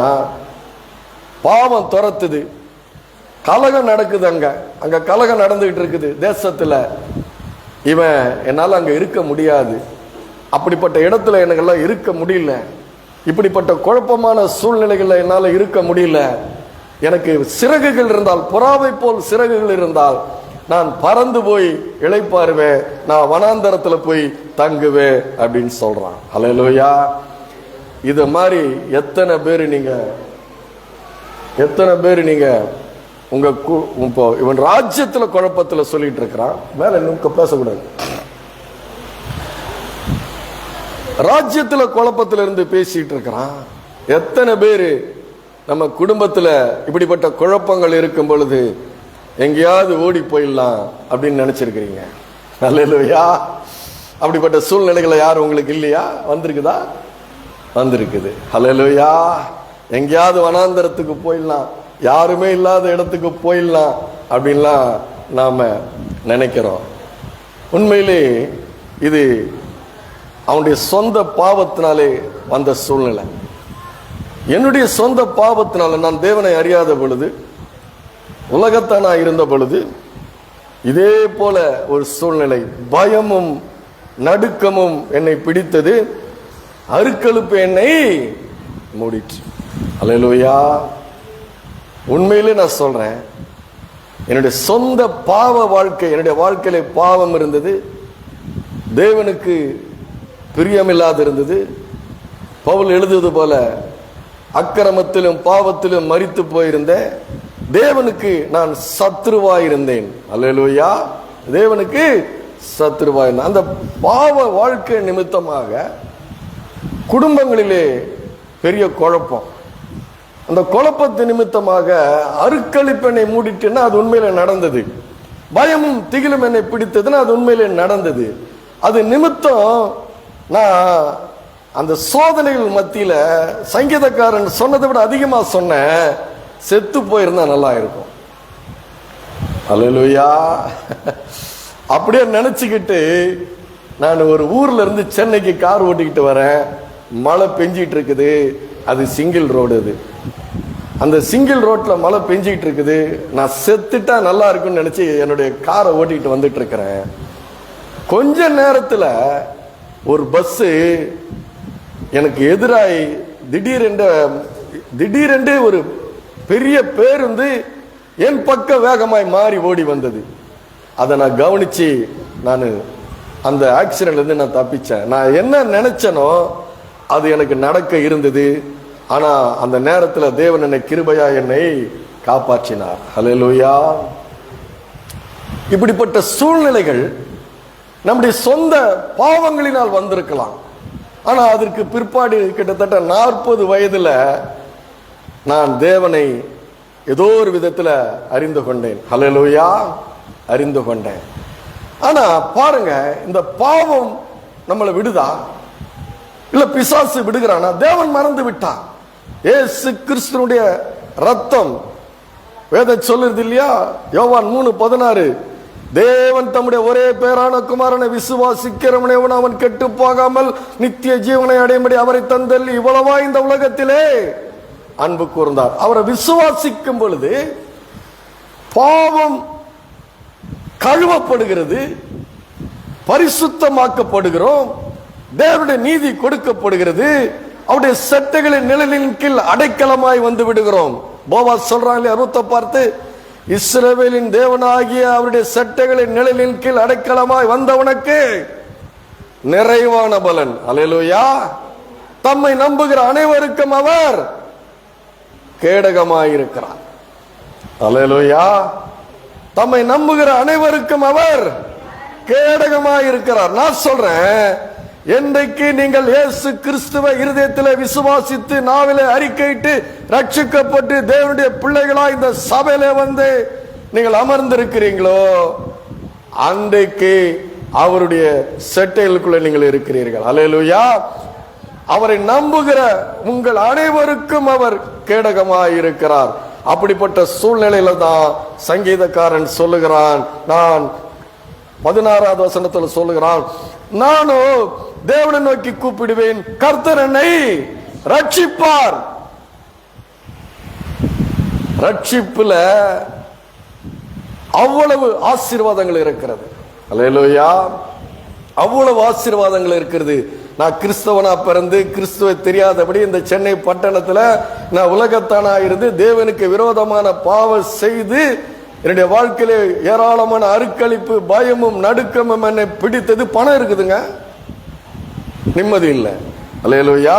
பாவம் துரத்துது, கலகம் நடக்குது, அங்க கலகம் நடந்துகிட்டு இருக்குது தேசத்துல. இவன் என்னால அங்க இருக்க முடியாது, அப்படிப்பட்ட இடத்துல எனக்கெல்லாம் இருக்க முடியல, இப்படிப்பட்ட குழப்பமான சூழ்நிலைகள்ல என்னால இருக்க முடியல, எனக்கு சிறகுகள் இருந்தால், புறாவை போல் சிறகுகள் இருந்தால் நான் பறந்து போய் இளைப்பாறுவேன், நான் வனாந்தரத்துல போய் தங்குவேன் அப்படின்னு சொல்றான். அல்லேலூயா. இது மாதிரி எத்தனை பேரு நீங்க உங்க இவன் ராஜ்யத்துல குழப்பத்துல சொல்லிட்டு இருக்கிறான். மேல இன்னும் பேசக்கூடாது. ராஜ்யத்துல குழப்பத்துல இருந்து பேசிட்டு இருக்கிறான். எத்தனை பேரு நம்ம குடும்பத்துல இப்படிப்பட்ட குழப்பங்கள் இருக்கும் பொழுது எங்கேயாவது ஓடி போயிடலாம் அப்படின்னு நினைச்சிருக்கிறீங்க? அல்லேலூயா. அப்படிப்பட்ட சூழ்நிலைகளை யாரும் உங்களுக்கு இல்லையா? வந்திருக்குதா? வந்திருக்குது. அல்லேலூயா. எங்கேயாவது வனாந்தரத்துக்கு போயிடலாம், யாருமே இல்லாத இடத்துக்கு போயிடலாம் அப்படின்லாம் நாம நினைக்கிறோம். உண்மையிலே இது அவனுடைய சொந்த பாவத்தினாலே வந்த சூழ்நிலை. என்னுடைய சொந்த பாவத்தினால நான் தேவனை அறியாத பொழுது, உலகத்தானா இருந்த பொழுது இதே போல ஒரு சூழ்நிலை, பயமும் நடுக்கமும் என்னை பிடித்தது, அருக்களுப்பு என்னை மூடிற்று. அல்லேலூயா. உண்மையிலே நான் சொல்றேன், என்னுடைய சொந்த பாவ வாழ்க்கை, என்னுடைய வாழ்க்கையில பாவம் இருந்தது, தேவனுக்கு பிரியமில்லாது இருந்தது. பவுல் எழுதுவது போல அக்கிரமத்திலும் பாவத்திலும் மரித்து போயிருந்தேன், தேவனுக்கு நான் சத்ருவாயிருந்தேன். அல்லேலூயா. தேவனுக்கு சத்ருவாயிருந்தேன். அந்த பாவ வாழ்க்கை நிமித்தமாக குடும்பங்களிலே பெரிய குழப்பம். அந்த குழப்பத்து நிமித்தமாக அருக்களிப்பு என்னை மூடிட்டுன்னா அது உண்மையில நடந்தது. பயமும் திகிலும் என்னை பிடித்ததுன்னா அது உண்மையிலே நடந்தது. அது நிமித்தம் நான் அந்த சோதனைகள் மத்தியில சங்கீதக்காரன் சொன்னதை விட அதிகமா சொன்னேன், செத்து போயிருந்தா நல்லா இருக்கும். அல்லேலூயா. அப்படியே நினைச்சுக்கிட்டு நான் ஒரு ஊர்ல இருந்து சென்னைக்கு கார் ஓட்டிக்கிட்டு வரேன். மழை பெஞ்சிட்டு இருக்குது. அது சிங்கிள் ரோடு. அது அந்த சிங்கிள் ரோட்ல மழை பெஞ்சிட்டு இருக்குது. நான் செத்துட்டா நல்லா இருக்கும்னு நினைச்சு என்னுடைய காரை ஓட்டிக்கிட்டு வந்துட்டு இருக்கிறேன். கொஞ்ச நேரத்துல ஒரு பஸ் எனக்கு எதிராய் திடீரென்று ஒரு பெரிய பேருந்து என் பக்க வேகமாய் மாறி ஓடி வந்தது. அதை நான் கவனிச்சு நான் அந்த ஆக்சிடென்ட்ல இருந்து நான் தப்பிச்சேன். நான் என்ன நினைச்சனோ அது எனக்கு நடக்க இருந்தது. ஆனா அந்த நேரத்தில் தேவன் என்னை கிருபையா என்னை காப்பாற்றினார். அல்லேலூயா. இப்படிப்பட்ட சூழ்நிலைகள் நம்முடைய சொந்த பாவங்களினால் வந்திருக்கலாம். ஆனா அதற்கு பிற்பாடு கிட்டத்தட்ட 40 வயதுல நான் தேவனை ஏதோ ஒரு விதத்துல அறிந்து கொண்டேன். அல்லேலூயா. அறிந்து கொண்டேன். ஆனா பாருங்க, இந்த பாவம் நம்மளை விடுதா? இல்ல பிசாசு விடுகிறானா? தேவன் மறந்து விட்டான். இயேசு கிறிஸ்துனுடைய ரத்தம் வேதம் சொல்லுது இல்லையா? யோவான் 3:16, தேவன் தம்முடைய ஒரே பேரான குமாரனை விசுவாசிக்கிறவனை அவன் கெட்டு போகாமல் நித்திய ஜீவனை அடையும்படி அவரை தந்தள்ளி இவ்வளவா இந்த உலகத்திலே அன்பு கூர்ந்தார். அவரை விசுவாசிக்கும் பொழுது பாவம் கழுவப்படுகிறது, பரிசுத்தமாக்கப்படுகிறோம், தேவனுடைய நீதி கொடுக்கப்படுகிறது, அவருடைய சட்டைகளின் நிழலின் கீழ் அடைக்கலமாய் வந்து விடுகிறோம். போவாஸ் சொல்றாங்க, ரூத்தை பார்த்து, இஸ்ரவேலின் தேவனாகிய அவருடைய சட்டைகளின் நிழலின் கீழ் அடைக்கலமாய் வந்தவனுக்கு நிறைவான பலன். அல்லேலூயா. தம்மை நம்புகிற அனைவருக்கும் அவர் கேடகமாயிருக்கிறார். அல்லேலூயா. தம்மை நம்புகிற அனைவருக்கும் அவர் கேடகமாயிருக்கிறார். நான் சொல்றேன், என்றைக்கு நீங்கள் இயேசு கிறிஸ்துவை இருதயத்தில் விசுவாசித்து நாவிலே அறிக்கையிட்டு ரட்சிக்கப்பட்டு தேவனுடைய பிள்ளைகளா இந்த சபையில வந்து நீங்கள் அமர்ந்திருக்கிறீங்களோ, அன்றைக்கு அவருடைய செட்டைகளுக்குள்ள நீங்கள் இருக்கிறீர்கள். அல்லேலூயா. அவரை நம்புகிற உங்கள் அனைவருக்கும் அவர் கேடகமாயிருக்கிறார். அப்படிப்பட்ட சூழ்நிலையில தான் சங்கீதக்காரன் சொல்லுகிறான், நான் 16வது வசனத்தில் சொல்லுகிறான், நானும் தேவனை நோக்கி கூப்பிடுவேன், கர்த்தர் என்னை ரட்சிப்பார். ரட்சிப்புல அவ்வளவு ஆசீர்வாதங்கள் இருக்கிறது. அல்லேலூயா. அவ்வளவு ஆசீர்வாதங்கள் இருக்கிறது. நான் கிறிஸ்தவனா பிறந்து கிறிஸ்துவை தெரியாதபடி இந்த சென்னை பட்டணத்துல நான் உலகத்தானா இருந்து தேவனுக்கு விரோதமான பாவம் செய்து என்னுடைய வாழ்க்கையில ஏராளமான அருக்களிப்பு, பயமும் நடுக்கமும் என்னை பிடித்தது. பணம் இருக்குதுங்க, நிம்மதி இல்லை. அல்லேலூயா.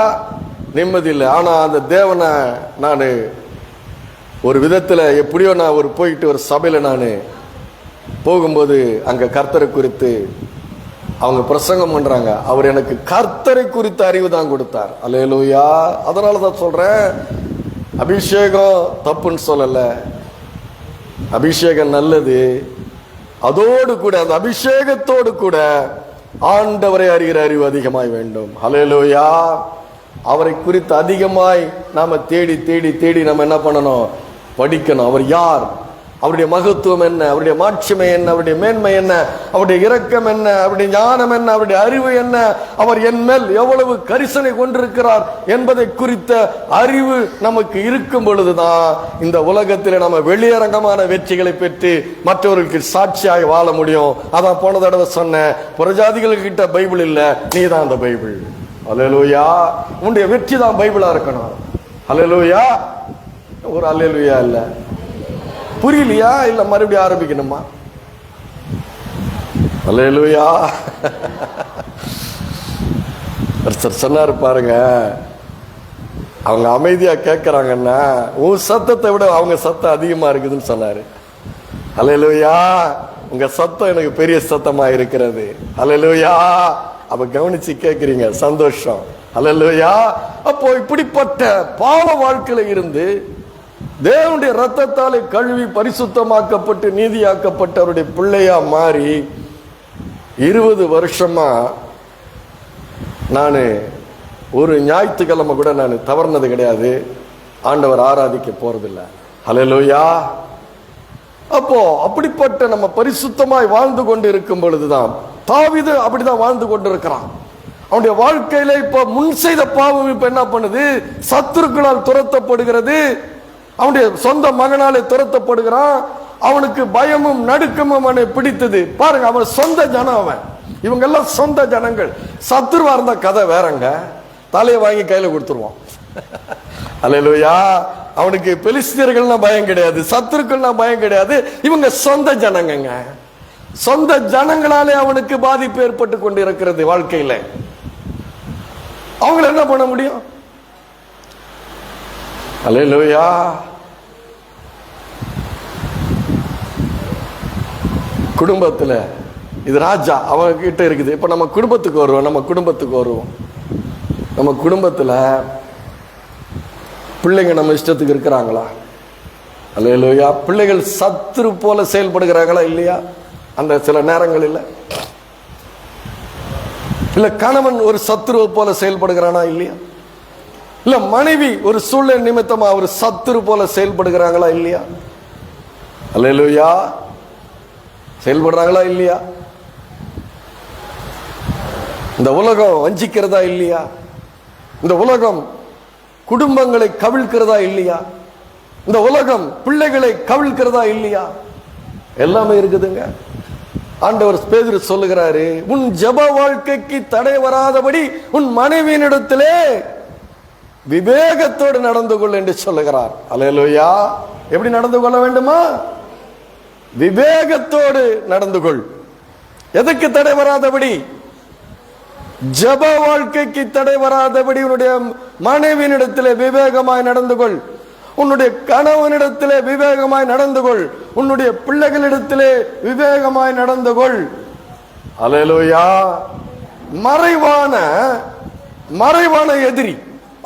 நிம்மதி இல்லை. ஆனா அந்த தேவனை நான் ஒரு விதத்துல எப்படியோ நான் போயிட்டு ஒரு சபையில நான் போகும்போது அங்க கர்த்தரை குறித்து அவங்க பிரசங்கம் பண்றாங்க. அவர் எனக்கு கர்த்தரை குறித்த அறிவு தான் கொடுத்தார். அல்லேலூயா. அதனாலதான் சொல்றேன், அபிஷேகம் தப்புன்னு சொல்லல, அபிஷேகம் நல்லது. அதோடு கூட அந்த அபிஷேகத்தோடு கூட ஆண்டவரை அறிகிற அறிவு அதிகமாய் வேண்டும். அல்லேலூயா. அவரை குறித்து அதிகமாய் நாம தேடி தேடி தேடி நம்ம என்ன பண்ணணும்? படிக்கணும். அவர் யார்? அவருடைய மகத்துவம் என்ன, அவருடைய மாட்சிமை என்ன, அவருடைய மேன்மை என்ன, அவருடைய இரக்கம் என்ன, அவருடைய ஞானம் என்ன, அவருடைய அறிவு என்ன, அவர் என் மேல் எவ்வளவு கரிசனை கொண்டிருக்கிறார் என்பதை குறித்த அறிவு நமக்கு இருக்கும் பொழுதுதான் இந்த உலகத்தில் நம்ம வெளியரங்கமான வெற்றிகளை பெற்று மற்றவர்களுக்கு சாட்சியாய் வாழ முடியும். அதான் போன தடவை சொன்ன, புறஜாதிகள் கிட்ட பைபிள் இல்ல, நீ தான் அந்த பைபிள். அல்லேலூயா. உன்னுடைய வெற்றி தான் பைபிளா இருக்கணும். அல்லேலூயா. ஒரு அல்லேலூயா இல்ல, புரியலையா? இல்ல மறுபடியும் ஆரம்பிக்கணுமா? அல்லேலூயா. சொன்னாரு பாருங்க, அவங்க அமைதியா கேட்கறாங்கன்னா உன் சத்தத்தை விட அவங்க சத்தம் அதிகமா இருக்குதுன்னு சொன்னாரு. அல்லேலூயா. உங்க சத்தம் எனக்கு பெரிய சத்தமா இருக்கிறது. அல்லேலூயா. அப்ப கவனிச்சு கேட்கிறீங்க, சந்தோஷம். அல்லேலூயா. அப்போ இப்படிப்பட்ட பாவ வாழ்க்கையில இருந்து தேவனுடைய ரத்தத்தாலே கழுவி பரிசுத்தமாக்கப்பட்டு நீதியாக்கப்பட்ட அவருடைய பிள்ளையா மாறி 20 வருஷமா நான் ஒரு ஞாயிற்றுக்கிழமை கூட நான் தவறுனது கிடையாது. ஆண்டவர் ஆராதிக்க போறதில்லை. அல்லேலூயா. அப்போ அப்படிப்பட்ட நம்ம பரிசுத்தமாய் வாழ்ந்து கொண்டு இருக்கும் பொழுதுதான் தாவீது அப்படிதான் வாழ்ந்து கொண்டு இருக்கிறான். அவனுடைய வாழ்க்கையில இப்ப முன் செய்த பாவம் இப்ப என்ன பண்ணுது? சத்துருக்களால் துரத்தப்படுகிறது. அவனுடைய சொந்த மகனாலே துரத்தப்படுகிறான். அவனுக்கு பயமும் நடுக்கமும் அவனை பிடித்தது. பாருங்க, அவன் சொந்த ஜனம், அவன் இவங்க எல்லாம் சொந்த ஜனங்கள். சத்துருவா இருந்த கதை வேறங்க, தலையை வாங்கி கையில கொடுத்துருவான். அல்லேலூயா. அவனுக்கு பெலிஸ்தியர்கள்னா பயம் கிடையாது, சத்துருக்கள்னா பயம் கிடையாது. இவங்க சொந்த ஜனங்க. சொந்த ஜனங்களாலே அவனுக்கு பாதிப்பு ஏற்பட்டு கொண்டு இருக்கிறது வாழ்க்கையில. அவங்கள என்ன பண்ண முடியும்? அல்லேலூயா. குடும்பத்துல இது ராஜா அவங்க கிட்ட இருக்குது. இப்ப நம்ம குடும்பத்துக்கு வருவோம். நம்ம குடும்பத்துல பிள்ளைங்க நம்ம இஷ்டத்துக்கு இருக்கிறாங்களா? அல்லேலூயா. பிள்ளைகள் சத்துரு போல செயல்படுகிறாங்களா இல்லையா? அந்த சில நேரங்கள் இல்ல கணவன் ஒரு சத்துருவை போல செயல்படுகிறானா இல்லையா? இல்ல மனைவி ஒரு சூழ்நிலை நிமித்தமா ஒரு சத்துரு போல செயல்படுகிறாங்களா இல்லையா? அல்லேலூயா. செயல்படுறாங்களா இல்லையா? இந்த உலகம் வஞ்சிக்கிறதா இல்லையா? இந்த உலகம் குடும்பங்களை கவிழ்க்கிறதா இல்லையா? இந்த உலகம் பிள்ளைகளை கவிழ்க்கிறதா இல்லையா? எல்லாமே இருக்குதுங்க. ஆண்டவர் பேதுரு சொல்லுகிறாரு, உன் ஜெப வாழ்க்கைக்கு தடை வராதபடி உன் மனைவியினிடத்திலே விவேகத்தோடு நடந்து கொள் என்று சொல்லுகிறார். அல்லேலூயா. எப்படி நடந்து கொள்ள வேண்டுமா? விவேகத்தோடு நடந்து கொள். எதுக்கு தடை வராதபடி? ஜெப வாழ்க்கைக்கு தடை வராதபடி உன்னுடைய மனைவியினிடத்திலே விவேகமாய் நடந்து கொள். உன்னுடைய கணவனிடத்திலே விவேகமாய் நடந்து கொள். உன்னுடைய பிள்ளைகளிடத்திலே விவேகமாய் நடந்து கொள். அல்லேலூயா. மறைவான எதிரி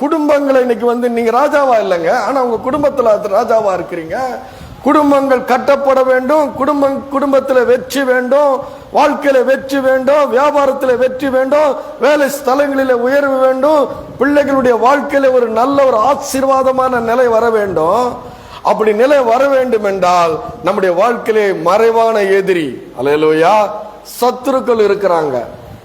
குடும்பங்களை இன்னைக்கு நீங்க ராஜாவா இல்லைங்க, ஆனா உங்க குடும்பத்துல ராஜாவா இருக்கிறீங்க. குடும்பங்கள் கட்டப்பட வேண்டும், குடும்பத்தில் வெற்றி வேண்டும், வாழ்க்கையில வெற்றி வேண்டும், வியாபாரத்தில் வெற்றி வேண்டும், வேலை ஸ்தலங்களில் உயர்வு வேண்டும், பிள்ளைகளுடைய வாழ்க்கையில ஒரு நல்ல ஒரு ஆசீர்வாதமான நிலை வர வேண்டும். அப்படி நிலை வர வேண்டும் என்றால் நம்முடைய வாழ்க்கையிலே மறைவான எதிரி, அல்லேலூயா, சத்துருக்கள் இருக்கிறாங்க,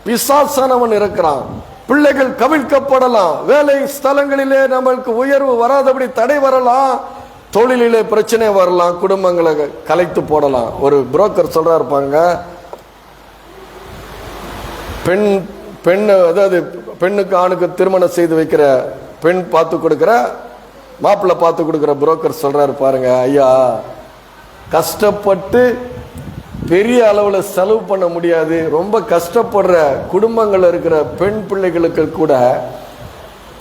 பிசாசானவன் இருக்கிறான். பிள்ளைகள் கவிழ்க்கப்படலாம், வேலை ஸ்தலங்களிலே நம்மளுக்கு உயர்வு வராதபடி தடை வரலாம், தொழிலே பிரச்சனை வரலாம், குடும்பங்களை கலைத்து போடலாம். ஒரு புரோக்கர் சொல்றா இருப்பாங்க, அதாவது பெண்ணுக்கு ஆணுக்கு திருமணம் செய்து வைக்கிற பெண் பார்த்து கொடுக்கிற மாப்பிள்ளை பார்த்து கொடுக்கிற புரோக்கர் சொல்றாரு பாருங்க, ஐயா கஷ்டப்பட்டு பெரிய அளவுல செலவு பண்ண முடியாது, ரொம்ப கஷ்டப்படுற குடும்பங்கள் இருக்கிற பெண் பிள்ளைகளுக்கு கூட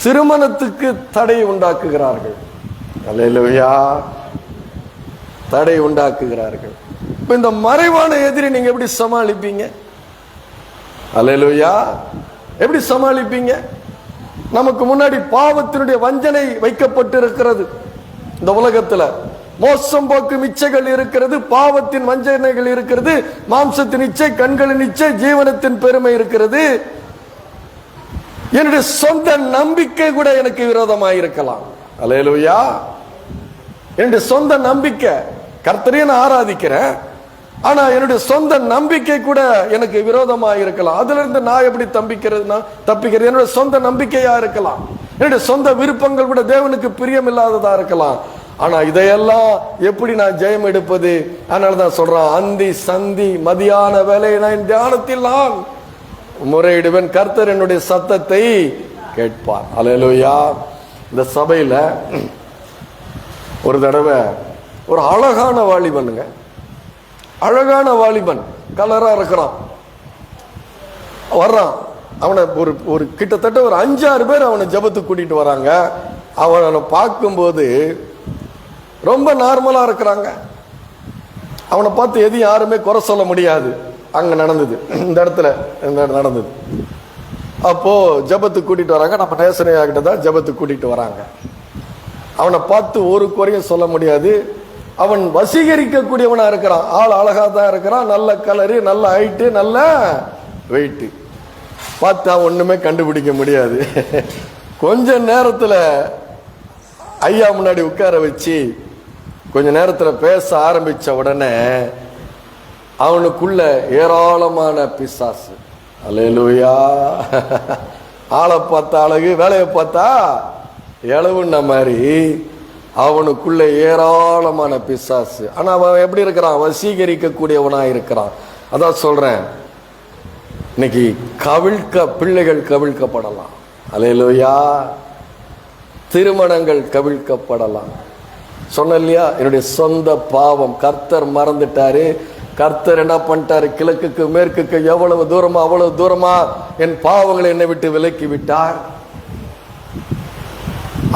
திருமணத்துக்கு தடை உண்டாக்குகிறார்கள். அல்லேலூயா. தடை உண்டாக்குகிறார்கள். இந்த மறைவான எதிரி நீங்க எப்படி சமாளிப்பீங்க? அல்லேலூயா. எப்படி சமாளிப்பீங்க? நமக்கு முன்னாடி பாவத்தினுடைய வஞ்சனை வைக்கப்பட்டு இருக்கிறது. இந்த உலகத்துல மோசம் போக்கும் இச்சைகள் இருக்கிறது, பாவத்தின் வஞ்சனைகள் இருக்கிறது, மாம்சத்தின் இச்சை, கண்களின் இச்சை, ஜீவனத்தின் பெருமை இருக்கிறது. என்னுடைய சொந்த நம்பிக்கை கூட எனக்கு விரோதமாக இருக்கலாம். அல்லேலூயா. என்னுடைய சொந்த நம்பிக்கை, கர்த்தரையே நான் ஆராதிக்கிறேன், ஆனா என்னுடைய சொந்த நம்பிக்கை கூட எனக்கு விரோதமா இருக்கலாம். அதுல இருந்து நான் எப்படி தப்பிக்கிறது? என்னுடைய சொந்த நம்பிக்கையா இருக்கலாம், என்னுடைய சொந்த விருப்பங்கள் கூட தேவனுக்கு பிரியம் இல்லாததா இருக்கலாம். ஆனா இதையெல்லாம் எப்படி நான் ஜெயம் எடுப்பது? அதனாலதான் சொல்றான், அந்தி சந்தி மதியான வேலை நான் தியானத்தில் நான் முறையிடுவேன், கர்த்தர் என்னுடைய சத்தத்தை கேட்பார். அல்லேலூயா. இந்த சபையில ஒரு தடவை ஒரு அழகான வாலிபனுங்க, அழகான வாலிபன், கலரா இருக்கிறான், வர்றான். அவனை ஒரு கிட்டத்தட்ட ஒரு 5-6 பேர் அவனை ஜெபத்துக்கு கூட்டிட்டு வராங்க. அவனை பார்க்கும்போது ரொம்ப நார்மலா இருக்கிறாங்க. அவனை பார்த்து எதையும் யாருமே குறை சொல்ல முடியாது. அங்க நடந்தது, இந்த இடத்துல நடந்தது. அப்போ ஜெபத்துக்கு கூட்டிட்டு வராங்க. நம்ம நேசனையா கிட்ட தான் ஜெபத்துக்கு கூட்டிட்டு வராங்க. அவனை பார்த்து ஒரு குறையும் சொல்ல முடியாது. அவன் வசீகரிக்க கூடியவனா இருக்கிறான். ஆள் அழகா தான் இருக்கிறான், நல்ல கலரு, நல்ல ஹைட்டு, நல்ல வெயிட். பார்த்தா ஒண்ணுமே கண்டுபிடிக்க முடியாது. கொஞ்ச நேரத்துல ஐயா முன்னாடி உட்கார வச்சு கொஞ்ச நேரத்துல பேச ஆரம்பிச்ச உடனே அவனுக்குள்ள ஏராளமான பிசாசு. அல்லேலூயா. ஆளை பார்த்தா அழகு, வேலையை பார்த்தா எளவுன்ன மாதிரி அவனுக்குள்ள ஏராளமான பிசாசு. ஆனா அவன் எப்படி இருக்கிறான்? வசீகரிக்க கூடியவனா இருக்கிறான். அதான் சொல்றேன், இன்னைக்கு பிள்ளைகள் கவிழ்க்கப்படலாம். அல்லேலூயா. திருமணங்கள் கவிழ்க்கப்படலாம். சொன்ன இல்லையா, என்னுடைய சொந்த பாவம் கர்த்தர் மறந்துட்டாரு. கர்த்தர் என்ன பண்ணிட்டாரு? கிழக்குக்கு மேற்குக்கு எவ்வளவு தூரமா அவ்வளவு தூரமா என் பாவங்களை என்னை விட்டு விலக்கி விட்டார்.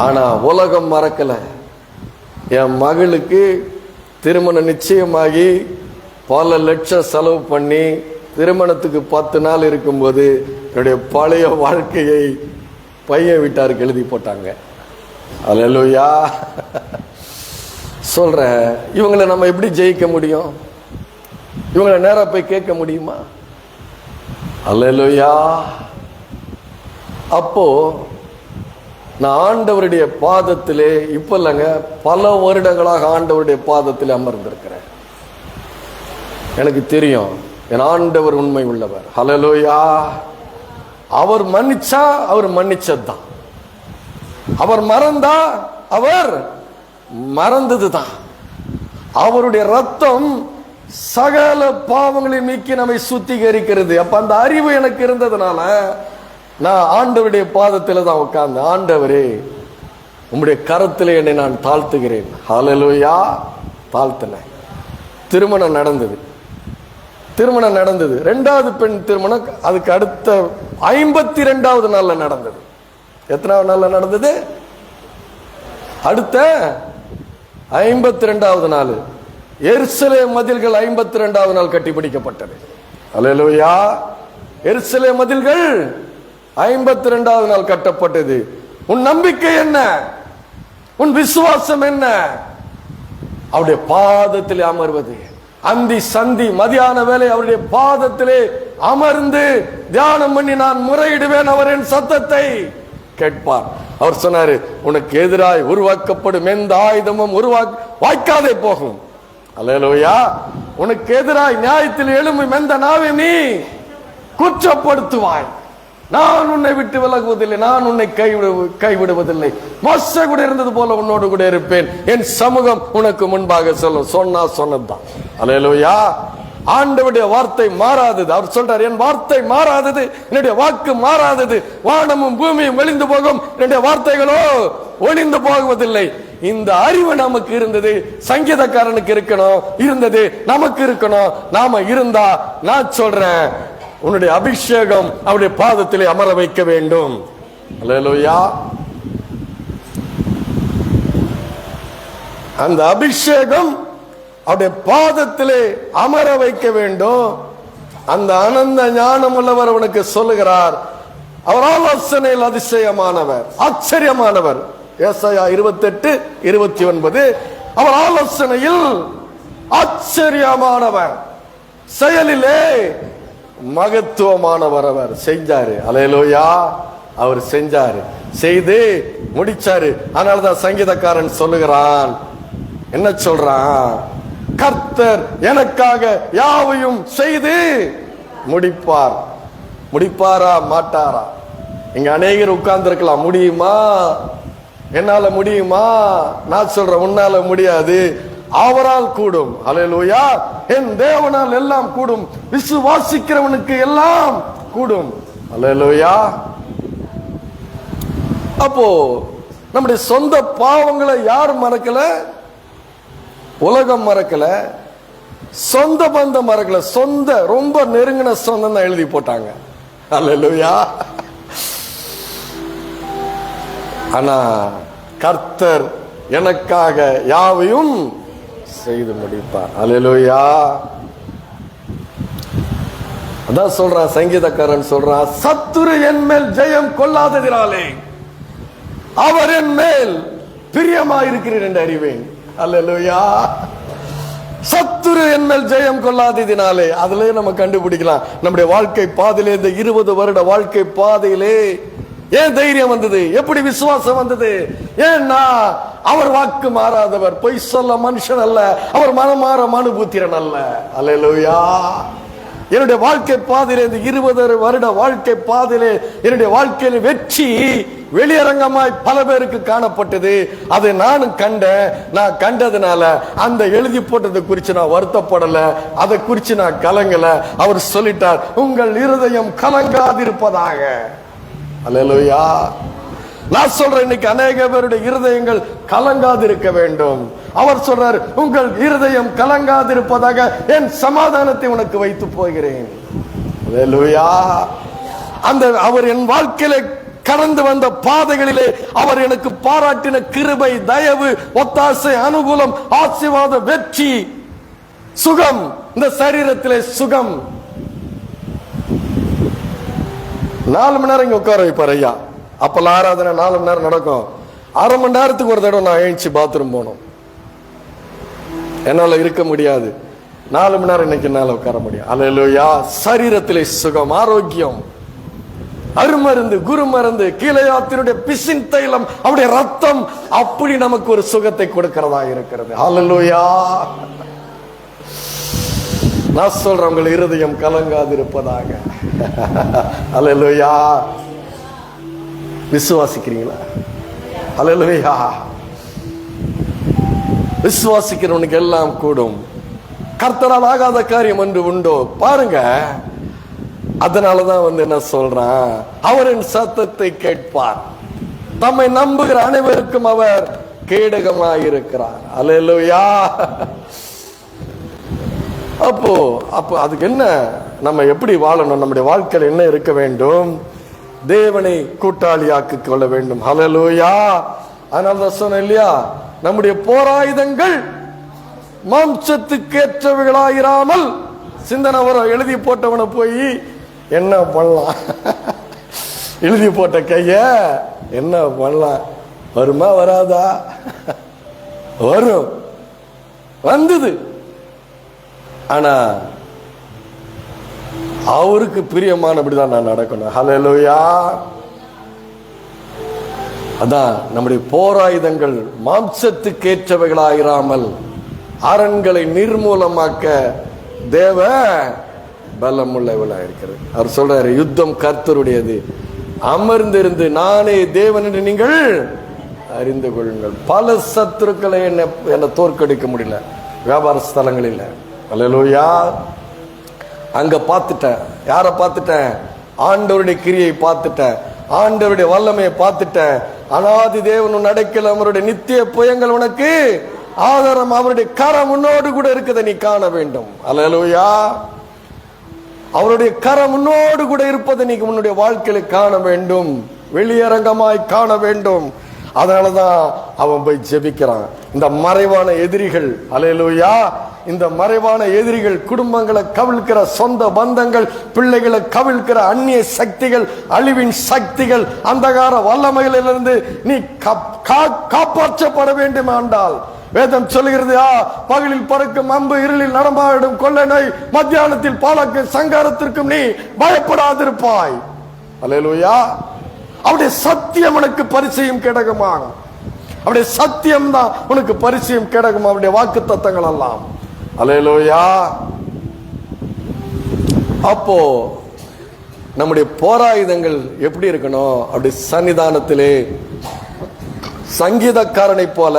ஆனா உலகம் மறக்கல. என் மகளுக்கு திருமணம் நிச்சயமாகி பல லட்சம் செலவு பண்ணி திருமணத்துக்கு 10 நாள் இருக்கும்போது என்னுடைய பழைய வாழ்க்கையை பையன் வீட்டாருக்கு எழுதி போட்டாங்க. அல்லேலூயா. சொல்ற, இவங்களை நம்ம எப்படி ஜெயிக்க முடியும்? இவங்களை நேரா போய் கேட்க முடியுமா? அல்லேலூயா. அப்போ நான் ஆண்டவருடைய பாதத்திலே, இப்ப இல்லைங்க, பல வருடங்களாக ஆண்டவருடைய பாதத்திலே அமர்ந்திருக்கிறேன். எனக்கு தெரியும் என் ஆண்டவர் உண்மை உள்ளவர். ஹல்லேலூயா. அவர் மன்னிச்சா அவர் மன்னிச்சதுதான், அவர் மறந்தா அவர் மறந்ததுதான். அவருடைய ரத்தம் சகல பாவங்களை நீக்கி நம்மை சுத்திகரிக்கிறது. அப்ப அந்த அறிவு எனக்கு இருந்ததுனால நான் ஆண்டவருடைய பாதத்தில் தான் உட்கார்ந்து, ஆண்டவரே உம்முடைய கரத்திலே என்னை நான் தாழ்த்துகிறேன். ஹல்லேலூயா. தாழ்த்தினேன். திருமணம் நடந்தது. 2வது பெண் திருமணம் அதுக்கு அடுத்த 52வது நாள்ல நடந்தது. எத்தனாவது நாள்ல நடந்தது? அடுத்த 52வது நாள் எருசலேம் மதில்கள் 52வது நாள் கட்டி பிடிக்கப்பட்டது. அல்லேலூயா. எருசலேம் மதில்கள் 52வது நாள் கட்டப்பட்டது. உன் நம்பிக்கை என்ன? உன் விசுவாசம் என்ன? அவருடைய பாதத்திலே அமர்வது. அந்தி சந்தி மதியான வேலை அவருடைய பாதத்திலே அமர்ந்து தியானம் பண்ணி நான் முறையிடுவேன், அவர் என் சத்தத்தை கேட்பார். அவர் சொன்னாரு, உனக்கு எதிராய் உருவாக்கப்படும் எந்த ஆயுதமும் வாய்க்காதே போகும். அல்லேலூயா. உனக்கு எதிராய் நியாயத்தில் எழும்பும் எந்த நாவையும் நீ குற்றப்படுத்துவாய். நான் உன்னை விட்டு விலகுவதில்லை, நான் உன்னை கைவிடுவதில்லை. மோசே கூட இருந்தது போல உன்னோடு கூட இருப்பேன். என் சமூகம் உனக்கு முன்பாக சொல்லும். சொன்னதுதான். அல்லேலூயா. ஆண்டவருடைய வார்த்தை மாறாதது. அவர் சொல்றார், என் வார்த்தை மாறாதது, என்னுடைய வாக்கு மாறாதது. வானமும் பூமியும் ஒளிந்து போகும், என்னுடைய வார்த்தைகளோ ஒளிந்து போகுவதில்லை. இந்த அறிவு நமக்கு இருந்தது, சங்கீதக்காரனுக்கு இருக்கணும், இருந்தது நமக்கு இருக்கணும். நாம இருந்தா நான் சொல்றேன், உன்னுடைய அபிஷேகம் அவருடைய பாதத்திலே அமர வைக்க வேண்டும். அல்லேலூயா. அந்த அபிஷேகம் அவருடைய பாதத்திலே அமர வைக்க வேண்டும். அந்த அனந்த ஞானம் உள்ளவர் அவனுக்கு சொல்லுகிறார், அவர் ஆலோசனையில் அதிசயமானவர், ஆச்சரியமானவர். ஏசாயா 28:29. அவர் ஆலோசனையில் ஆச்சரியமானவர், செயலிலே மகத்துவமானவர். அவர் செஞ்சாரு. அல்லேலூயா. அவர் செஞ்சாரு, செய்து முடிச்சாரு. அதனாலதான் சங்கீதக்காரன் சொல்லுகிறான், என்ன சொல்றான்? கர்த்தர் எனக்காக யாவையும் செய்து முடிப்பார். முடிப்பாரா மாட்டாரா? இங்க அநேகர் உட்கார்ந்து இருக்கலாம். முடியுமா? என்னால முடியுமா? நான் சொல்றேன், உன்னால முடியாது, அவரால் கூடும். அல்லேலூயா. என் தேவனால் எல்லாம் கூடும், விசுவாசிக்கிறவனுக்கு எல்லாம் கூடும். அல்லேலூயா. அப்போ நம்முடைய சொந்த பாவங்களை யார் மறக்கல? உலகம் மறக்கல, சொந்த பந்தம் மறக்கல. சொந்த ரொம்ப நெருங்கின சொந்தம் தான் எழுதி போட்டாங்க. அல்லேலூயா. ஆனா கர்த்தர் எனக்காக யாவையும் செய்து முடிப்பார். அல்லேலூயா. அதான் சொல்றான் சங்கீதக்காரன் சொல்றான், சத்துரு என் மேல் ஜெயம் கொள்ளாததினாலே அவர் என் மேல் பிரியமாயிருக்கிறேன் என்று அறிவேன். அல்லேலூயா. சத்துரு என் மேல் ஜெயம் கொள்ளாததினாலே, அதுல நம்ம கண்டுபிடிக்கலாம் நம்முடைய வாழ்க்கை பாதையிலே, இந்த 20 வருட வாழ்க்கை பாதையிலே ஏன் தைரியம் வந்தது? எப்படி விசுவாசம் வந்தது? ஏன்னா அவர் வாக்கு மாறாதவர், பொய் சொல்ல மனுஷன் அல்ல, அவர் மனமாற மனுபுத்திரன் அல்ல. அல்லேலூயா. என்னுடைய வாழ்க்கை பாதையிலே, இந்த 20 வருட வாழ்க்கை பாதையிலே என்னுடைய வாழ்க்கையில வெற்றி வெளியரங்கமாய் பல பேருக்கு காணப்பட்டது. அதை நானும் கண்டேன். நான் கண்டதுனால அந்த எழுதி போட்டதை குறித்து நான் வருத்தப்படல, அதை குறித்து நான் கலங்கல. அவர் சொல்லிட்டார், உங்கள் இருதயம் கலங்காதிருப்பதாக. அல்லேலூயா. நான் சொல்றேன், இன்னைக்கு அநேக பேருடைய இருதயங்கள் கலங்காதிருக்க வேண்டும். அவர் சொல்றார், உங்கள் இருதயம் கலங்காதிருப்பதாக என் சமாதானத்தை உனக்கு வைத்து போகிறேன். அல்லேலூயா. அந்த அவர் என் வாழ்க்கையில கடந்து வந்த பாதைகளிலே அவர் எனக்கு பாராட்டின கிருபை, தயவு, ஒத்தாசை, அனுகூலம், ஆசீர்வாத, வெற்றி, சுகம், இந்த சரீரத்திலே சுகம். 4 மணி நேரம் இங்க உட்கார வைப்பார் ஐயா. அப்பெல்லாம் ஆராதனை 4 மணி நேரம் நடக்கும். 1/2 மணி நேரத்துக்கு ஒரு தடவை நான் எழுந்துச்சு பாத்ரூம் போனோம். என்னால இருக்க முடியாது. 4 மணி நேரம் இன்னைக்கு என்னால உட்கார முடியும். அல்லேலூயா. சரீரத்திலே சுகம், ஆரோக்கியம், அருமருந்து, குரு மருந்து, கீழையாத்தினுடைய பிசின் தைலம், அவருடைய ரத்தம் அப்படி நமக்கு ஒரு சுகத்தை கொடுக்கிறதா இருக்கிறது. அல்லேலூயா. நான் சொல்றேன், உங்கள் இருதயம் கலங்காதிருப்பதாக. அல்லேலூயா. விசுவாசிக்கிறீங்களா? அல்லேலூயா. விசுவாசிக்கிறவனுக்கு எல்லாம் கூடும். கர்த்தரால் ஆகாத காரியம் என்று உண்டோ? பாருங்க. அதனாலதான் என்ன சொல்றான், அவரின் சத்தத்தை கேட்பார், தம்மை நம்புகிற அனைவருக்கும் அவர் கேடகமாயிருக்கிறார். அல்லேலூயா. அப்போ அதுக்கு என்ன, நம்ம எப்படி வாழணும்? நம்முடைய வாழ்க்கையில் என்ன இருக்க வேண்டும்? தேவனை கூட்டாளியாக்கிக் கொள்ள வேண்டும். அல்லேலூயா. அதனால சொன்ன இல்லையா, நம்முடைய போராயுதங்கள் மாம்சத்துக்கேற்றவைகளாயிராமல், சிந்தனை வரும். எழுதி போட்டவனை போய் என்ன பண்ணலாம், எழுதி போட்ட கைய என்ன பண்ணலாம், வருமா வராதா? வரும், வந்தது. ஆனா அவருக்கு பிரியமானபடிதான் நான் நடக்கணும். ஹல்லேலூயா. அதான் நம்முடைய போராயுதங்கள் மாம்சத்துக்கேற்றவைகளாயிராமல் அரண்களை நிர்மூலமாக்க தேவ பலம் உள்ளவளா இருக்கிறது. அவர் சொல்றாரு, யுத்தம் கர்த்தருடையது, அமர்ந்திருந்து நானே தேவன் என்று நீங்கள் அறிந்து கொள்ளுங்கள். பல சத்துருக்களை என்ன தோற்கடிக்க முடியல வியாபார ஸ்தலங்களில். அல்லேலூயா. அங்க பார்த்துட்டேன். யார பார்த்துட்டேன்? ஆண்டவருடைய கிரியை பார்த்துட்டேன், ஆண்டவருடைய வல்லமையை பார்த்துட்டேன். அனாதி தேவன் அடைக்கல, அவருடைய நித்திய புயங்கள் உனக்கு ஆதாரம், அவருடைய கரம் உன்னோடு கூட இருக்கிறதை நீ காண வேண்டும். அல்லேலூயா. அவருடைய கரம் உன்னோடு கூட இருப்பதை நீ உன்னுடைய வாழ்க்கையில காண வேண்டும், வெளியரங்கமாய் காண வேண்டும். அதனாலதான் அவன் போய் ஜெபிக்கிறான். இந்த மறைவான எதிரிகள், அல்லேலூயா, இந்த மறைவான எதிரிகள், குடும்பங்களை கவிழ்க்கிற சொந்த பந்தங்கள், பிள்ளைகளை கவிழ்க்கிற அந்நிய சக்திகள், அழிவின் சக்திகள், அந்தகார வல்லமைகளிலிருந்து நீ காப்பாற்றப்பட வேண்டும் என்றால் வேதம் சொல்லுகிறது, பகலில் பறக்கும் அம்பு, இருளில் நடமாடும் கொள்ளை நோய், மத்தியானத்தில் பாலக்கு சங்காரத்திற்கும் நீ பயப்படாதிருப்பாய். அல்லேலூயா. அவருடைய சத்தியம் உனக்கு பரிசையும் கேடகமாகும். அவருடைய சத்தியம் தான் உனக்கு பரிசையும் கேடகம். அவருடைய வாக்கு தத்தங்கள் எல்லாம் அல்லேலூயா. அப்போ நம்முடைய போராயுதங்கள் எப்படி இருக்கணும்? அப்படி சன்னிதானத்திலே சங்கீதக்காரனை போல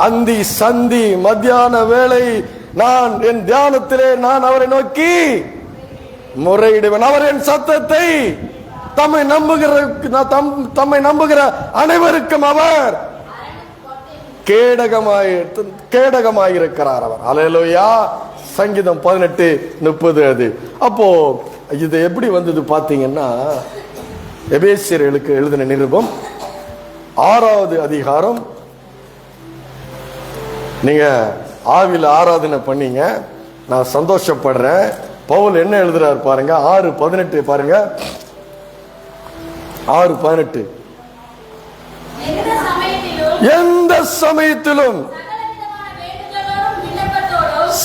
அந்தி சந்தி மத்தியான வேளை நான் என் தியானத்திலே நான் அவரை நோக்கி முறையிடுவேன். அவர் என் சத்தத்தை தம்மை நம்புகிற அனைவருக்கும் அவர் கேடகமாயிருக்கிறார். அவர் அல்லேலூயா. சங்கீதம் 18:30 அது. அப்போ இது எப்படி வந்தது பாத்தீங்கன்னா, எபேசியர்களுக்கு எழுதின நிருபம் 6வது அதிகாரம். நீங்க ஆவில ஆராதனை பண்ணீங்க, நான் சந்தோஷப்படுறேன். பவுல் என்ன எழுதுறாரு பாருங்க, 6:18 பாருங்க. 6:18 எந்த சமயத்திலும்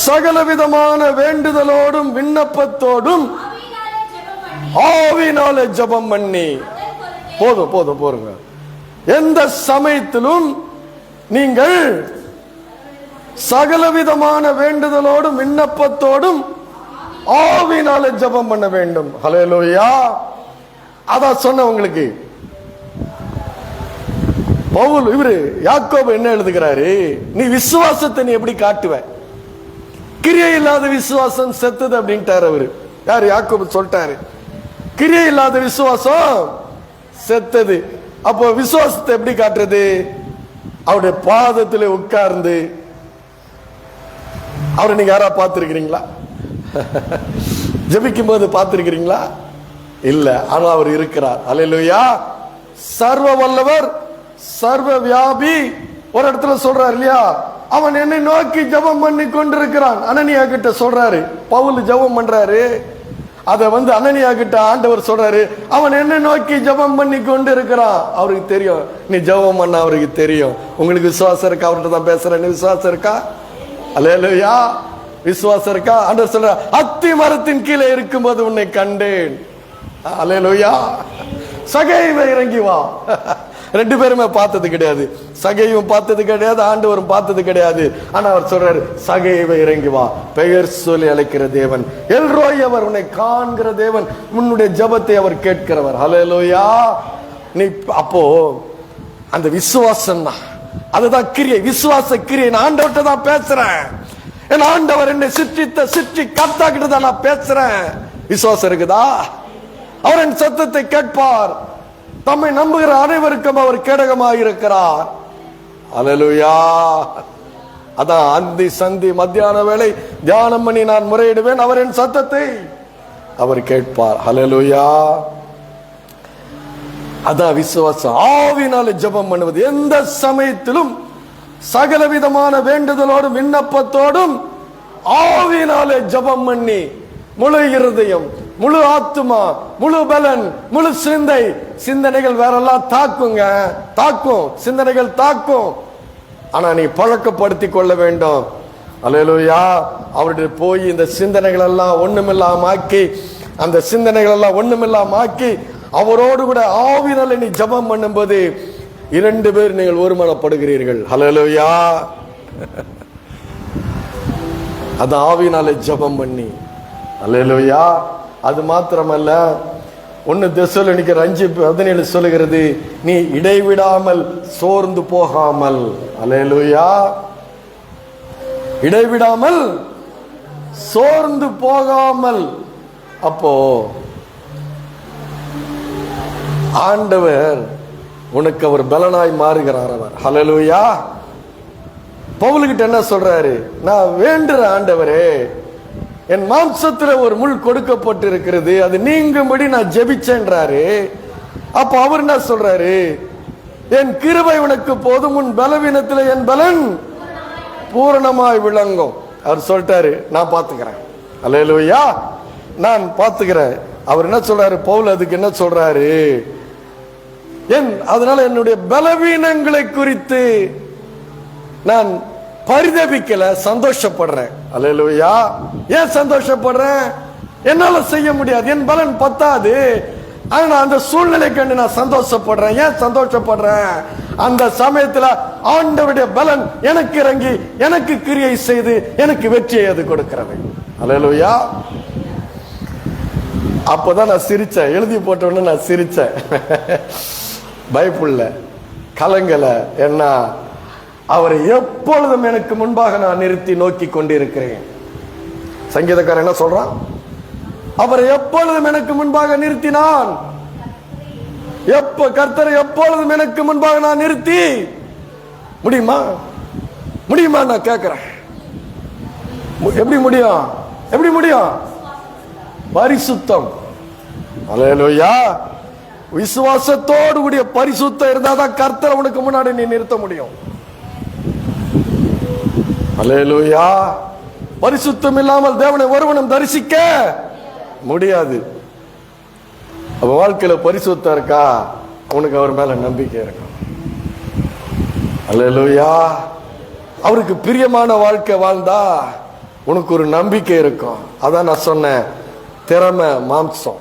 சகலவிதமான வேண்டுதலோடும் விண்ணப்பத்தோடும் ஆவியினாலே ஜெபம் பண்ணி. போதும் போருங்க. எந்த சமயத்திலும் நீங்கள் சகலவிதமான வேண்டுதலோடும் விண்ணப்பத்தோடும் ஆவியினாலே ஜெபம் பண்ண வேண்டும். ஹல்லேலூயா. அதான் சொன்ன உங்களுக்கு. பவுல் இவரு யாக்கோபு என்ன எழுதுகிறாரு, நீ விசுவாசத்தை நீ எப்படி காட்டுவ? கிரியை இல்லாத விசுவாசம் செத்தது அப்படின்ட்டாரு அவரு. யாரு? யாக்கோபு சொல்லிட்டாரு, கிரியை இல்லாத விசுவாசம் செத்தது. அப்போ விசுவாசத்தை எப்படி காட்டுறது? அவருடைய பாதத்திலே உட்கார்ந்து. அவரை நீங்க யாரா பார்த்திருக்கிறீங்களா? ஜெபிக்கும் போது பார்த்திருக்கிறீங்களா? இல்ல. ஆனா அவர் இருக்கிறார். அல்லேலூயா. சர்வ வல்லவர், சர்வ வியாபி. ஒரு இடத்துல சொல்றாரு இல்லையா, அவன் என்னை நோக்கி ஜெபம் பண்ணி கொண்டிருக்கிறான். அனனியா கிட்ட சொல்றாரு. பவுல் ஜெபம் பண்றாரு. அத அனனியா கிட்ட ஆண்டவர் சொல்றாரு, அவன் என்னை நோக்கி ஜெபம் பண்ணி கொண்டு இருக்கிறான். அவருக்கு தெரியும் நீ ஜெபம் பண்ண, அவருக்கு தெரியும். உங்களுக்கு விசுவாசம் இருக்கா? அவர்கிட்ட தான் பேசுறேன். விசுவாசம் இருக்கா? அல்லேலூயா. விசுவாசம் இருக்கா? ஆண்டவர் சொல்ற, அத்தி மரத்தின் கீழே இருக்கும்போது உன்னை கண்டேன். அல்லேலூயா. சகைவை இறங்கி வா. ரெண்டு பேருமே பார்த்தது கிடையாது. சகையும் பார்த்தது கிடையாது, ஆண்டவரும் பார்த்தது கிடையாது. ஆனா அவர் சொல்றாரு, சகைவை இறங்கி வா. பெயர் சொல்லி அழைக்கிற தேவன், எல்ரோய் அவர், உன்னை காண்கிற தேவன், உன்னுடைய ஜெபத்தை அவர் கேட்கிறவர். ஹல்லேலூயா. நீ அப்போ அந்த விசுவாசம் தான், அதுதான் கிரியை. விசுவாச கிரியை. நான் ஆண்டவர்கிட்ட தான் பேசுறேன். என் ஆண்டவர் என்னை சிற்றி கர்த்தா கிட்ட தான் நான் பேசுறேன். விசுவாசம் இருக்குதா? அவர் என் சத்தத்தை கேட்பார். தம்மை நம்புகிற அனைவருக்கும் அவர் கேடகமாக இருக்கிறார். அல்லேலூயா. அதான் அந்தி சந்தி மத்தியான வேளை தியானம் பண்ணி நான் முறையிடுவேன், அவர் என் சத்தத்தை அவர் கேட்பார். அல்லேலூயா. அதான் விசுவாசம். ஆவியினாலே ஜெபம் பண்ணுவது. எந்த சமயத்திலும் சகலவிதமான வேண்டுதலோடும் விண்ணப்பத்தோடும் ஆவியினாலே ஜெபம் பண்ணி, முழு இருதயம், முழு ஆத்துமா, முழு பலன், முழு சிந்தனைகள் வேறெல்லாம் தாக்கும். சிந்தனைகள் தாக்கும். ஆனா நீ பழக்கப்படுத்தி கொள்ள வேண்டும். அல்லேலூயா. அவருடைய போய் இந்த சிந்தனைகள் எல்லாம் ஒண்ணுமில்லாமக்கி, அந்த சிந்தனைகள் எல்லாம் ஒண்ணுமில்லாமக்கி அவரோடு கூட ஆவியினாலே நீ ஜெபம் பண்ணும்போது 2 பேர் நீங்கள் ஒருமனப்படுகிறீர்கள். ஹல்லேலூயா. அது ஆவியினாலே ஜெபம் பண்ணி. அல்லேலூயா. அது மாத்திரமல்ல, 1 தெசலோனிக்கர் 5:17 சொல்லுகிறது, நீ இடைவிடாமல் சோர்ந்து போகாமல். அல்லேலூயா. இடைவிடாமல் சோர்ந்து போகாமல். அப்போ ஆண்டவர் உனக்கு அவர் பலனாய் மாறுகிறார். அவர் ஹல்லேலூயா. பவுலுகிட்ட என்ன சொல்றாரு, நான் வேண்டுற ஆண்டவரே, என் மாம்சத்துல ஒரு முள் கொடுக்கப்பட்டு இருக்கிறது, அது நீங்கும்படி நான் ஜெபிச்சேன்றாரு. அப்ப அவர் என்ன சொல்றாரு, என் கிருபை உனக்கு போதும், உன் பலவீனத்துல என் பலன் பூரணமாய் விளங்கும். அவர் சொல்லிட்டாரு, நான் பாத்துக்கிறேன். அல்லேலூயா. நான் பாத்துக்கிறேன். அவர் என்ன சொல்றாரு, பவுல் அதுக்கு என்ன சொல்றாரு, அதனால என்னுடைய பலவீனங்களை குறித்து நான் பரிதபிக்கல, சந்தோஷப்படுறேன். அல்லேலூயா. ஏன் சந்தோஷப்படுறேன்? என்னால செய்ய முடியாது, என் பலன் பத்தாது. ஆனா அந்த சூழ்நிலை கண்டு நான் சந்தோஷப்படுறேன். ஏன் சந்தோஷப்படுறேன்? அந்த சமயத்துல ஆண்டவருடைய பலன் எனக்கு இறங்கி எனக்கு கிரியை செய்து எனக்கு வெற்றியை அது கொடுக்கிறது. அல்லேலூயா. அப்பதான் நான் சிரிச்சேன். எழுதி போட்ட உடனே நான் சிரிச்சேன். பயப்புள்ள கலங்கல. என்ன, அவரை எப்பொழுதும் எனக்கு முன்பாக நான் நிறுத்தி நோக்கி கொண்டிருக்கிறேன். சங்கீதக்காரன் என்ன சொல்றான்? அவரை எப்பொழுதும் எனக்கு முன்பாக நிறுத்தினான். கர்த்தரை எப்பொழுதும் எனக்கு முன்பாக நான் நிறுத்தி முடியுமா? முடியுமா? நான் கேட்கிறேன். எப்படி முடியும்? எப்படி முடியும்? பரிசுத்தம். அல்லேலூயா. விசுவாசத்தோடு கூடிய பரிசுத்தம் இருந்தாதான் கர்த்தரை உனக்கு முன்னாடி நீ நிறுத்த முடியும். அல்லேலூயா. பரிசுத்தம் இல்லாமல் தேவனை ஒருவனும் தரிசிக்க முடியாது. அவ வாழ்க்கையில பரிசுத்தம் இருக்கா, அவனுக்கு அவர் மேல நம்பிக்கை இருக்கும். அல்லேலூயா. அவருக்கு பிரியமான வாழ்க்கை வாழ்ந்தா உனக்கு ஒரு நம்பிக்கை இருக்கும். அதான் நான் சொன்னேன், திறமை மாம்சம்.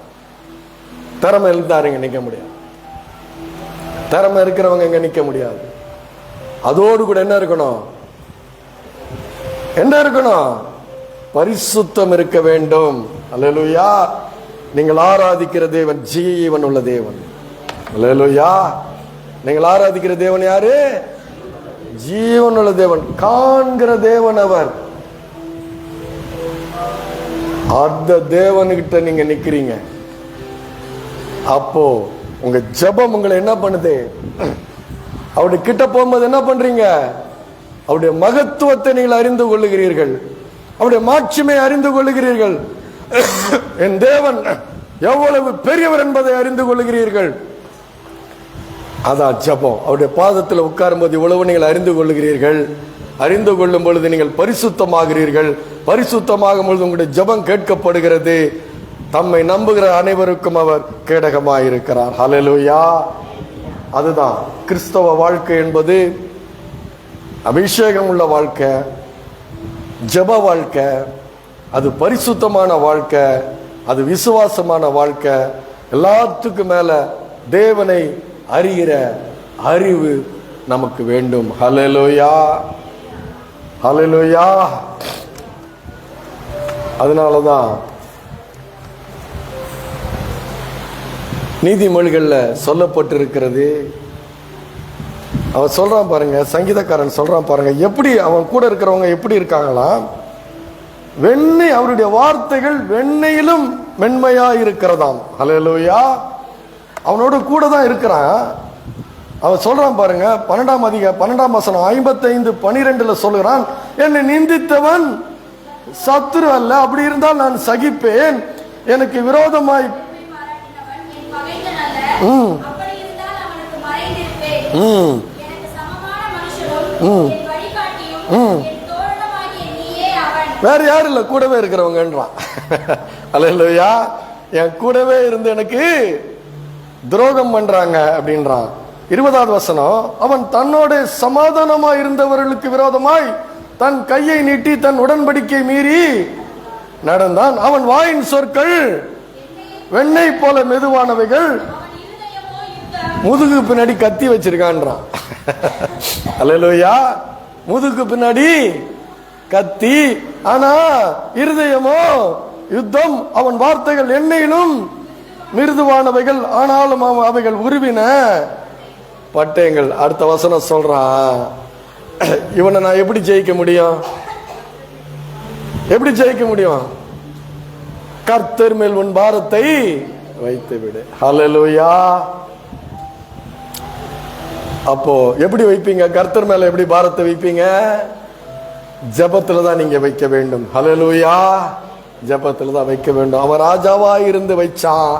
திறமை இருந்தாருங்க நிக்க முடியாது. திறமை இருக்கிறவங்க இங்க நிக்க முடியாது. அதோடு கூட என்ன இருக்கணும்? என்ன இருக்கணும்? பரிசுத்தம் இருக்க வேண்டும். அல்லேலூயா. நீங்கள் ஆராதிக்கிற தேவன் ஜீவன் உள்ள தேவன். அல்லேலூயா. நீங்கள் ஆராதிக்கிற தேவன் யாரு? ஜீவன் உள்ள தேவன், காண்கிற தேவன் அவர். அந்த தேவன்கிட்ட நீங்க நிக்கிறீங்க. அப்போ உங்க ஜெபம் உங்களை என்ன பண்ணுது? அவருடைய கிட்ட போகும்போது என்ன பண்றீங்க? அவருடைய மகத்துவத்தை நீங்கள் அறிந்து கொள்ளுகிறீர்கள். அவருடைய மாட்சிமை அறிந்து கொள்ளுகிறீர்கள். என் தேவன் எவ்வளவு பெரியவர் என்பதை அறிந்து கொள்ளுகிறீர்கள். அதான் ஜெபம். அவருடைய பாதத்தில் உட்காரும் போது இவ்வளவு நீங்கள் அறிந்து கொள்ளுகிறீர்கள். அறிந்து கொள்ளும் பொழுது நீங்கள் பரிசுத்தமாகிறீர்கள். பரிசுத்தமாகும் பொழுது உங்களுடைய ஜெபம் கேட்கப்படுகிறது. தம்மை நம்புகிற அனைவருக்கும் அவர் கேடகமாயிருக்கிறார். ஹல்லேலூயா. அதுதான் கிறிஸ்தவ வாழ்க்கை என்பது. அபிஷேகம் உள்ள வாழ்க்கை, ஜெப வாழ்க்கை, அது பரிசுத்தமான வாழ்க்கை, அது விசுவாசமான வாழ்க்கை. எல்லாத்துக்கும் மேல தேவனை அறிகிற அறிவு நமக்கு வேண்டும். ஹல்லேலூயா. ஹல்லேலூயா. அதனாலதான் நீதிமொழிகள்ல சொல்லப்பட்டிருக்கிறது. அவன் சொல்றான் பாருங்க, சங்கீதக்காரன் சொல்றான் பாருங்க, எப்படி அவன் கூட இருக்கிறவங்க எப்படி இருக்காங்களாம். வெண்ணெய், அவருடைய வார்த்தைகள் வெண்ணெயிலும் மென்மையா இருக்கிறதாம். ஹல்லேலூயா. அவனோட கூட தான் இருக்கிறான். அவன் சொல்றான் பாருங்க, 12ஆம் வசனம் 55:12 சொல்லுகிறான், என்னை நிந்தித்தவன் சத்துரு அல்ல, அப்படி இருந்தால் நான் சகிப்பேன். எனக்கு விரோதமாய் வேற யாரும் இல்ல, கூடவே இருக்கிறவங்கன்றான். அல்லேலூயா. என் கூடவே இருந்து எனக்கு துரோகம் பண்றாங்க அப்படின்றான். 20வது வசனம், அவன் தன்னோட சமாதானமாய் இருந்தவர்களுக்கு விரோதமாய் தன் கையை நீட்டி தன் உடன்படிக்கை மீறி நடந்தான். அவன் வாயின் சொற்கள் வெண்ணெய் போல மெதுவானவைகள், முதுகு பின்னாடி கத்தி வச்சிருக்கான்றான். அல்லேலூயா. முதுகு பின்னாடி கத்தி, ஆனா இருதயமோ யுத்தம். அவன் வார்த்தைகள் எண்ணெயிலும் மிருதுவானவைகள், ஆனாலும் அவைகள் உருவின பட்டயங்கள். அடுத்த வசனம் சொல்றான், இவனை நான் எப்படி ஜெயிக்க முடியும்? எப்படி ஜெயிக்க முடியும்? கர்த்தர் மேல் உன் பாரத்தை வைத்து விடு. ஹல்லேலூயா. அப்போ எப்படி வைப்பீங்க? கர்த்தர் மேல எப்படி பாரத்தை வைப்பீங்க? ஜெபத்துல தான் நீங்க வைக்க வேண்டும். ஹல்லேலூயா. ஜெபத்துல தான் வைக்க வேண்டும். அவன் ராஜாவா இருந்து வைச்சான்.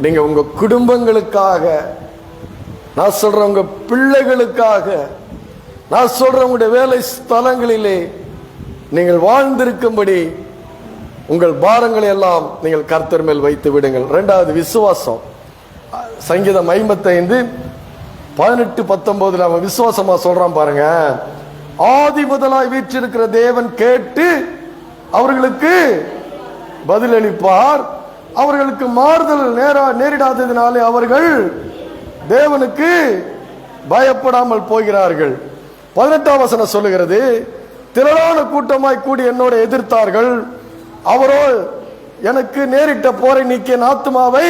நீங்க உங்க குடும்பங்களுக்காக, நான் சொல்றேன் உங்க பிள்ளைகளுக்காக, நான் சொல்றேன் உங்களுடைய வேலை ஸ்தலங்களிலே நீங்கள் வாழ்ந்திருக்கும்படி உங்கள் பாரங்களை எல்லாம் நீங்கள் கர்த்தர் மேல் வைத்து விடுங்கள். 2வது விசுவாசம். சங்கீதம் 55:18-19 அவன் விசுவாசமா சொல்றான் பாருங்க, ஆதி முதலாய் வீற்றிருக்கிற தேவன் கேட்டு அவர்களுக்கு பதிலளிப்பார். அவர்களுக்கு மாறுதல் நேரிடாததினாலே அவர்கள் தேவனுக்கு பயப்படாமல் போகிறார்கள். 18ஆம் வசனம் சொல்லுகிறது, திரளான கூட்டமாய் கூடி என்னோட எதிர்த்தார்கள். அவரோ எனக்கு நேரிட்ட போரை நீக்கிய என் ஆத்துமாவை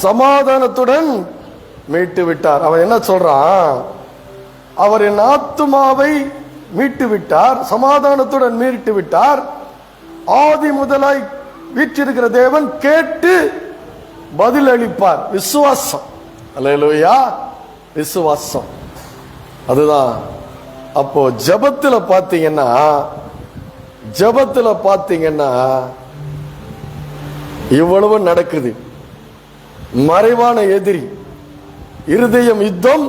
சமாதானத்துடன் மீட்டு விட்டார். அவன் என்ன சொல்றான்? அவர் என் ஆத்துமாவை மீட்டு விட்டார், சமாதானத்துடன் மீட்டு விட்டார். ஆதி முதலாய் வீற்றிருக்கிற தேவன் கேட்டு பதில் அளிப்பார். விசுவாசம். அல்லேலூயா, விசுவாசம். அதுதான் அப்போ ஜெபத்துல பாத்தீங்கன்னா இவ்வளவு நடக்குது. மறைவான எதிரி, இருதயம் யுத்தம்,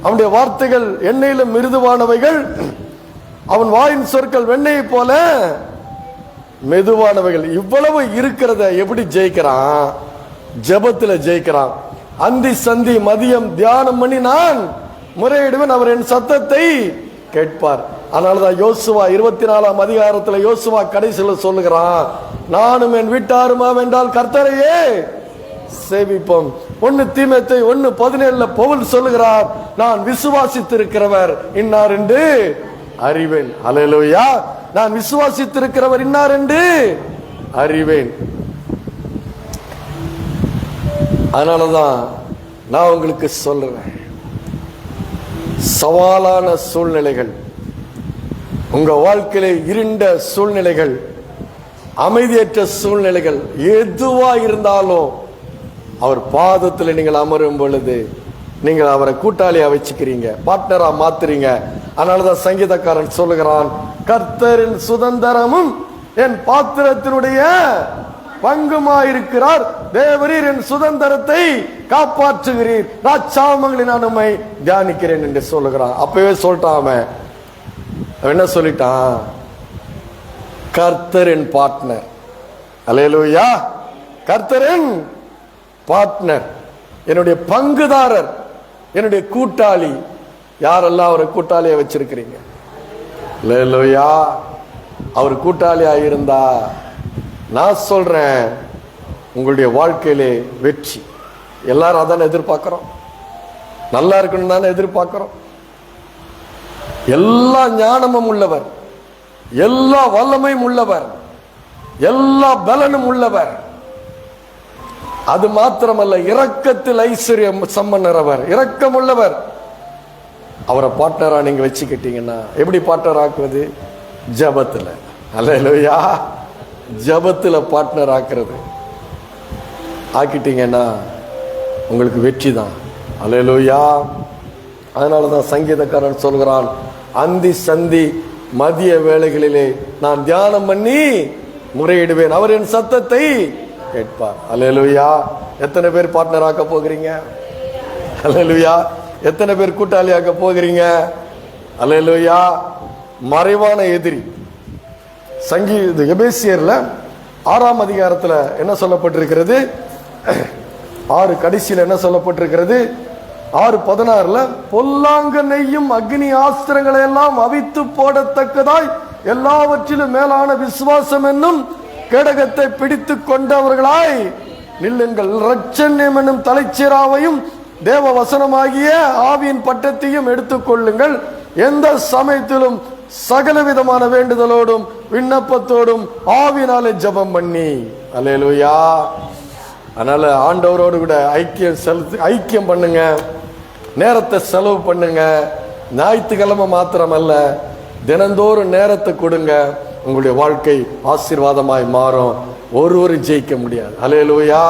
அவனுடைய வார்த்தைகள் எண்ணெயிலும் மிருதுவானவைகள், அவன் வாயின் சொற்கள் வெண்ணெயை போல மெதுவானவைகள். இவ்வளவு இருக்கிறத எப்படி ஜெயிக்கிறான்? ஜெபத்துல ஜெயிக்கிறான். அந்தி சந்தி மதியம் தியானம் பண்ணி நான் முறையிடுவேன், அவர் என் சத்தத்தை கேட்பார். அதனாலதான் யோசுவா 24ஆம் அதிகாரத்துல யோசுவா கடைசியில் சொல்லுகிறான், நானும் என் வீட்டாருமா வென்றால் கர்த்தரையே சேவிப்போம். 1 தீமோத்தேயு 1:17 பவுல் சொல்லுகிறார், நான் விசுவாசித்திருக்கிறவர் இன்னார் என்று அறிவேன். அல்லேலூயா, நான் விசுவாசித்திருக்கிறவர் இன்னார் என்று அறிவேன். அதனாலதான் நான் உங்களுக்கு சொல்றேன், சவாலான சூழ்நிலைகள், உங்க வாழ்க்கையில இருண்ட சூழ்நிலைகள், அமைதியற்ற சூழ்நிலைகள் எதுவா இருந்தாலும் அவர் பாதத்தில் நீங்கள் அமரும் பொழுது நீங்கள் அவரை கூட்டாளியா வச்சுக்கிறீங்க, பார்ட்னரா மாத்துறீங்க. அதனாலதான் சங்கீதக்காரன் சொல்லுகிறான், கர்த்தரின் சுதந்திரமும் என் பாத்திரத்தினுடைய பங்குமாயிருக்கிறார், தேவரீர் என் சுதந்திரத்தை காப்பாற்றுகிறீர், ராச்சாமங்களில் நான் உம்மை தியானிக்கிறேன் என்று சொல்லுகிறான். அப்பவே சொல்லிட்டான், என்ன சொல்லிட்டான்? கர்த்தரின் பார்ட்னர். அல்லேலூயா, கர்த்தரின் பார்ட்னர், என்னுடைய பங்குதாரர், என்னுடைய கூட்டாளி. யாரெல்லாம் அவரை கூட்டாளியா வச்சிருக்கிறீங்க? அல்லேலூயா, அவர் கூட்டாளியா இருந்தா நான் சொல்றேன், உங்களுடைய வாழ்க்கையிலே வெற்றி. எல்லாரும் அதான எதிர்பார்க்கிறோம், நல்லா இருக்கணும் தானே எதிர்பார்க்கிறோம். எல்லா ஞானமும் உள்ளவர், எல்லா வல்லமையும் உள்ளவர், எல்லா பலனும் உள்ளவர். அது மாத்திரமல்ல, இரக்கத்தில் ஐஸ்வர்யம் சம்பன்னர் அவர், இரக்கம் உள்ளவர். அவரை பார்ட்னரா நீங்க வச்சுக்கிட்டீங்கன்னா எப்படி பார்ட்னர் ஆக்குவது? ஜபத்துல. அல்லேலூயா, ஜபத்துல பார்ட்னர் ஆக்குறது ஆக்கிட்டீங்கன்னா உங்களுக்கு வெற்றி தான். அல்லேலூயா. அதனாலதான் சங்கீதக்காரன் சொல்கிறான், அந்தி சந்தி மதிய வேளைகளிலே நான் தியானம் பண்ணி முறையிடுவேன், அவர் என் சத்தத்தை கேட்பார். அல்லேலூயா. எத்தனை பேர் பார்ட்னர் ஆக்க போகிறீங்க? அல்லேலூயா. எத்தனை பேர் கூட்டாளி ஆக்க போகிறீங்க? அல்லேலூயா. மறைவான எதிரி. எபேசியர்ல 6ஆம் அதிகாரத்துல என்ன சொல்லப்பட்டிருக்கிறது? 6 கடைசியில் என்ன சொல்லப்பட்டிருக்கிறது? 6:16 பொல்லாங்க நெய்யும் அக்னி ஆஸ்திரங்களை எல்லாம் அவித்து போடத்தக்கதாய் எல்லாவற்றிலும் மேலான விசுவாசம் என்னும் கேடகத்தை பிடித்து கொண்டவர்களாய் நில்லுங்கள், இரட்சண்யம் என்னும் தலைச்சீராவையும் தேவ வசனமாகிய ஆவியின் பட்டத்தையும் எடுத்துக்கொள்ளுங்கள், எந்த சமயத்திலும் சகல விதமான வேண்டுதலோடும் விண்ணப்பத்தோடும் ஆவினாலே ஜெபம் பண்ணி. அல்லேலூயா. அதனால ஆண்டவரோடு கூட ஐக்கியம் பண்ணுங்க, நேரத்தை செலவு பண்ணுங்க. ஞாயிற்றுக்கிழமை மாத்திரமல்ல, தினந்தோறும் நேரத்தை கொடுங்க. உங்களுடைய வாழ்க்கை ஆசீர்வாதமாய் மாறும். ஒருவரும் ஜெயிக்க முடியாது. அல்லேலூயா.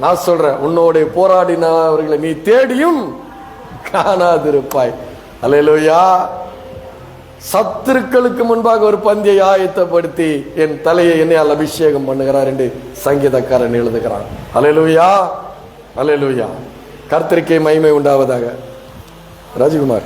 நான் சொல்றேன், உன்னோட போராடினவர்களை நீ தேடியும் காணாதிருப்பாய். அல்லேலூயா. சத்துருக்களுக்கு முன்பாக ஒரு பந்தியை ஆயத்தப்படுத்தி என் தலையை என்னையால் அபிஷேகம் பண்ணுகிறார் என்று சங்கீதக்காரன் எழுதுகிறான். அல்லேலூயா, அல்லேலூயா. கர்த்தருக்கே மகிமை உண்டாவதாக. ராஜகுமார்.